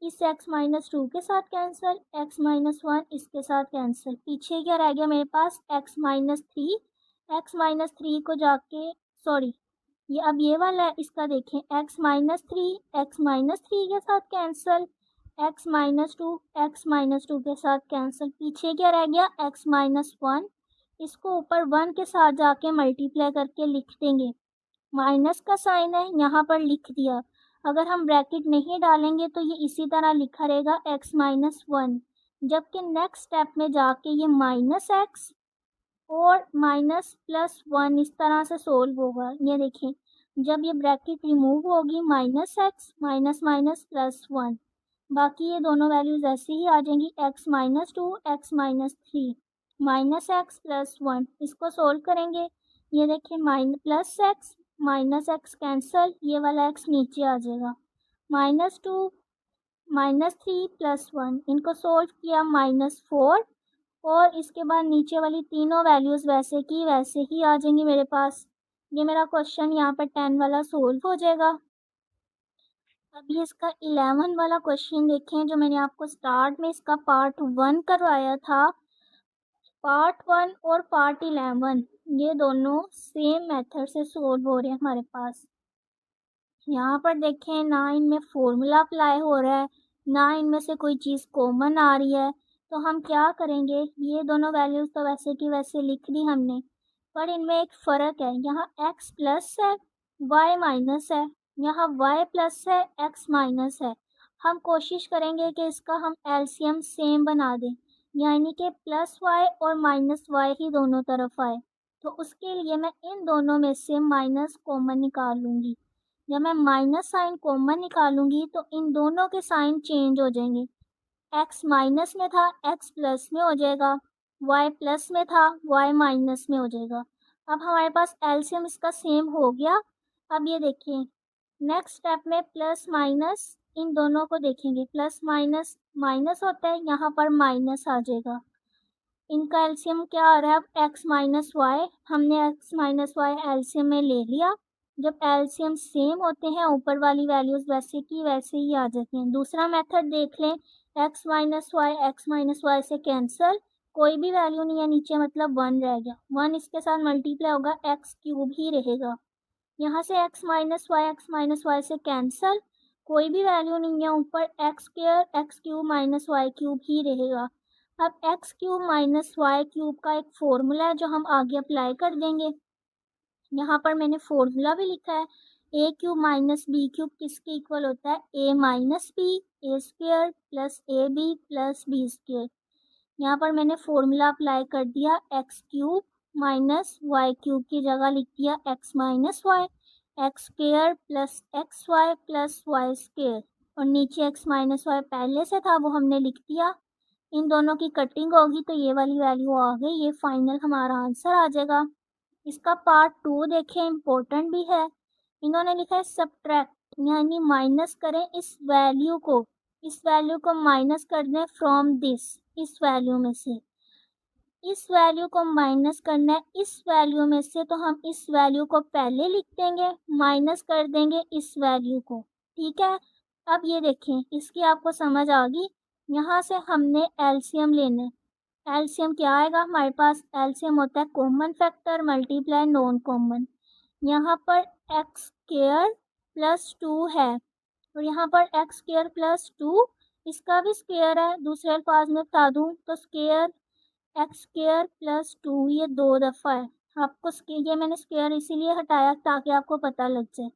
इस एक्स माइनस टू के साथ कैंसिल, एक्स माइनस वन इसके साथ कैंसिल। पीछे क्या रह गया मेरे पास? X minus three. X minus three को जाके सॉरी, ये अब ये वाला है, इसका देखें, x minus three, X minus three के साथ कैंसिल, एक्स माइनस टू के साथ कैंसिल। पीछे क्या रह गया? एक्स माइनस वन, इसको ऊपर वन के साथ जाके मल्टीप्लाई करके लिख देंगे। माइनस का साइन है, यहाँ पर लिख दिया। अगर हम ब्रैकेट नहीं डालेंगे तो ये इसी तरह लिखा रहेगा एक्स माइनस वन, जबकि नेक्स्ट स्टेप में जाके ये माइनस एक्स और माइनस प्लस वन इस तरह से सोल्व होगा। ये देखें, जब ये ब्रैकेट रिमूव होगी minus x minus minus plus one, बाकी ये दोनों वैल्यूज ऐसे ही आ जाएंगी, x minus two, X minus three, minus X plus one. इसको सोल्व करेंगे, ये देखिए plus x minus x cancel, ये वाला एक्स नीचे आ जाएगा, minus two minus three plus one, इनको सोल्व किया माइनस फोर, और इसके बाद नीचे वाली तीनों वैल्यूज़ वैसे की वैसे ही आ जाएंगी मेरे पास। ये मेरा क्वेश्चन यहाँ पर 10 वाला सोल्व हो जाएगा। अभी इसका 11 वाला क्वेश्चन देखें, जो मैंने आपको स्टार्ट में इसका पार्ट 1 करवाया था। पार्ट 1 और पार्ट 11 ये दोनों सेम मेथड से सोल्व हो रहे हैं हमारे पास। यहाँ पर देखें, ना इनमें फॉर्मूला अप्लाई हो रहा है, ना इनमें से कोई चीज़ कॉमन आ रही है। तो हम क्या करेंगे, ये दोनों वैल्यूज़ तो वैसे की वैसे लिख दी हमने, पर इनमें एक फ़र्क है। यहाँ x प्लस है, y माइनस है, यहाँ y प्लस है, x माइनस है। हम कोशिश करेंगे कि इसका हम एलसीएम सेम बना दें, यानी कि प्लस y और माइनस y ही दोनों तरफ आए। तो उसके लिए मैं इन दोनों में से माइनस कॉमन निकाल लूँगी। जब मैं माइनस साइन कॉमन निकालूंगी तो इन दोनों के साइन चेंज हो जाएंगे। x माइनस में था, x प्लस में हो जाएगा, y प्लस में था, y माइनस में हो जाएगा। अब हमारे पास एलसीएम इसका सेम हो गया। अब ये देखिए, नेक्स्ट स्टेप में प्लस माइनस इन दोनों को देखेंगे, प्लस माइनस माइनस होता है, यहाँ पर माइनस आ जाएगा। इनका एलसीएम क्या आ रहा है? अब x माइनस वाई, हमने x माइनस वाई एलसीएम में ले लिया। जब एलसीएम सेम होते हैं ऊपर वाली वैल्यूज़ वैसे की वैसे ही आ जाती हैं। दूसरा मेथड देख लें, x माइनस वाई से कैंसिल, कोई भी वैल्यू नहीं है नीचे, मतलब वन रह गया, वन इसके साथ मल्टीप्लाई होगा, एक्स क्यूब ही रहेगा। यहाँ से x माइनस वाई से कैंसिल, कोई भी वैल्यू नहीं है ऊपर, X square X cube minus Y cube ही रहेगा। अब X cube minus Y cube का एक फॉर्मूला है जो हम आगे अप्लाई कर देंगे। यहाँ पर मैंने फॉर्मूला भी लिखा है, A cube minus B cube किसके इक्वल होता है? A minus B, A square plus A B plus B square. यहाँ पर मैंने फॉर्मूला अप्लाई कर दिया, X cube minus Y cube की जगह लिख दिया X minus Y, X square plus X Y plus Y square, और नीचे एक्स माइनस वाई पहले से था वो हमने लिख दिया। इन दोनों की कटिंग होगी तो ये वाली वैल्यू आ गई, ये फाइनल हमारा आंसर आ जाएगा। इसका पार्ट 2 देखें, इम्पोर्टेंट भी है। इन्होंने लिखा है सब्ट्रैक्ट यानी माइनस करें इस वैल्यू को माइनस कर दें फ्रॉम दिस, इस वैल्यू में से। इस वैल्यू को माइनस करना है इस वैल्यू में से, तो हम इस वैल्यू को पहले लिख देंगे, माइनस कर देंगे इस वैल्यू को। ठीक है, अब ये देखें, इसकी आपको समझ आ गई। यहाँ से हमने एलसीएम लेना है। एलसीएम क्या आएगा हमारे पास? एलसीएम होता है common factor multiply non common. यहाँ पर एक्स स्क्वायर प्लस 2 है और यहाँ पर एक्स स्क्वायर प्लस 2, इसका भी स्क्वायर है। दूसरे अल्फाज में बता दूँ तो स्क्वायर एक्स स्क्वायर प्लस 2 ये 2 दफ़ा है। आपको ये मैंने स्क्वायर इसीलिए हटाया ताकि आपको पता लग जाए।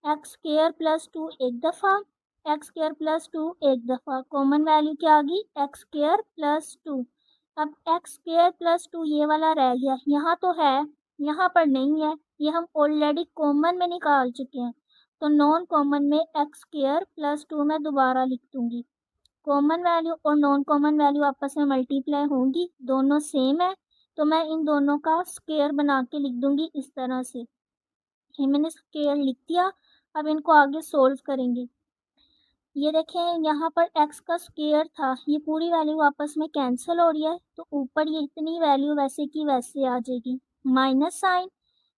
एक्स स्क्वायर प्लस 2 एक दफ़ा, एक्स स्क्वायर प्लस 2 एक दफ़ा, कॉमन वैल्यू क्या आ गई? X square plus 2। अब एक्स स्क्वायर प्लस 2 ये वाला रह गया, यहाँ तो है, यहाँ पर नहीं है, ये हम ऑलरेडी कॉमन में निकाल चुके हैं। तो नॉन कॉमन में एक्स स्क्वायर प्लस 2 मैं दोबारा लिख दूँगी। कॉमन वैल्यू और नॉन कॉमन वैल्यू आपस में मल्टीप्लाई होंगी, दोनों सेम है, तो मैं इन दोनों का स्क्वायर बना के लिख दूंगी इस तरह से। ये मैंने स्क्वायर लिख दिया। अब इनको आगे सोल्व करेंगे। ये देखें, यहाँ पर x का स्क्वायर था, ये पूरी वैल्यू आपस में कैंसिल हो रही है, तो ऊपर ये इतनी वैल्यू वैसे की वैसे आ जाएगी। माइनस साइन,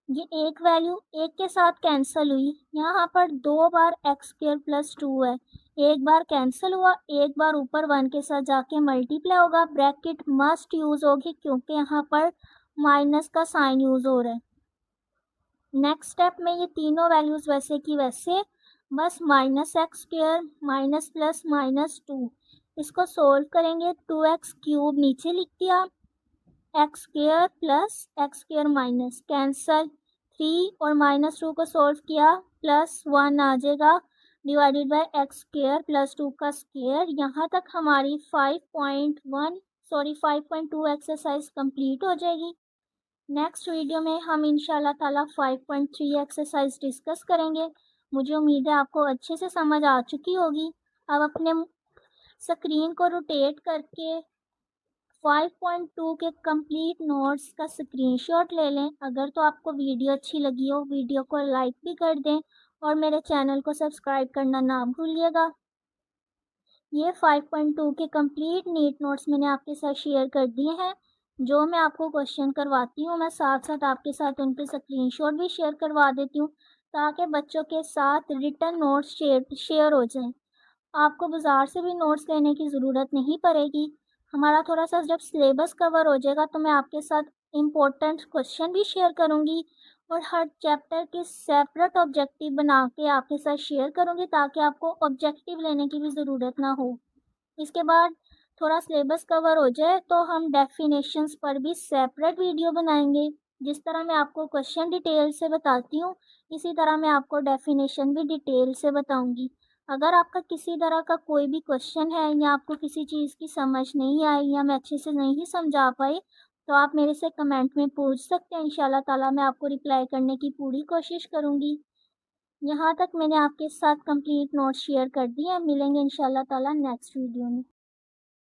ये एक वैल्यू एक के साथ कैंसिल हुई, यहाँ पर 2 बार एक्स स्क्वायर प्लस 2 है, एक बार कैंसिल हुआ, एक बार ऊपर 1 के साथ जाके मल्टीप्लाई होगा। ब्रैकेट मस्ट यूज़ होगी क्योंकि यहाँ पर माइनस का साइन यूज़ हो रहा है। नेक्स्ट स्टेप में ये तीनों वैल्यूज़ वैसे की वैसे, बस minus x square minus plus minus 2, इसको सोल्व करेंगे। 2x क्यूब नीचे लिख दिया, x square plus x square minus cancel, 3 और माइनस 2 को सोल्व किया, प्लस 1 आ जाएगा, divided by x square plus 2 का स्क्वायर। यहाँ तक हमारी 5.2 एक्सरसाइज कंप्लीट हो जाएगी। नेक्स्ट वीडियो में हम इंशाल्लाह ताला 5.3 एक्सरसाइज डिस्कस करेंगे। मुझे उम्मीद है आपको अच्छे से समझ आ चुकी होगी। अब अपने स्क्रीन को रोटेट करके 5.2 के कंप्लीट नोट्स का स्क्रीनशॉट ले लें। अगर तो आपको वीडियो अच्छी लगी हो, वीडियो को लाइक भी कर दें और मेरे चैनल को सब्सक्राइब करना ना भूलिएगा। ये 5.2 के कंप्लीट नीट नोट्स मैंने आपके साथ शेयर कर दिए हैं। जो मैं आपको क्वेश्चन करवाती हूँ, मैं साथ साथ आपके साथ उनके स्क्रीनशॉट भी शेयर करवा देती हूँ ताकि बच्चों के साथ रिटन नोट्स शेयर हो जाएं। आपको बाज़ार से भी नोट्स लेने की ज़रूरत नहीं पड़ेगी। हमारा थोड़ा सा जब सिलेबस कवर हो जाएगा तो मैं आपके साथ इम्पोर्टेंट क्वेश्चन भी शेयर करूँगी और हर चैप्टर के सेपरेट ऑब्जेक्टिव बना के आपके साथ शेयर करूँगी ताकि आपको ऑब्जेक्टिव लेने की भी ज़रूरत ना हो। इसके बाद थोड़ा सिलेबस कवर हो जाए तो हम डेफिनेशंस पर भी सेपरेट वीडियो बनाएंगे। जिस तरह मैं आपको क्वेश्चन डिटेल से बताती हूँ, इसी तरह मैं आपको डेफिनेशन भी डिटेल से बताऊँगी। अगर आपका किसी तरह का कोई भी क्वेश्चन है या आपको किसी चीज़ की समझ नहीं आई या मैं अच्छे से नहीं समझा पाई, तो आप मेरे से कमेंट में पूछ सकते हैं। इंशाल्लाह ताला मैं आपको रिप्लाई करने की पूरी कोशिश करूँगी। यहाँ तक मैंने आपके साथ कंप्लीट नोट्स शेयर कर दिए हैं। मिलेंगे इंशाल्लाह ताला नेक्स्ट वीडियो में।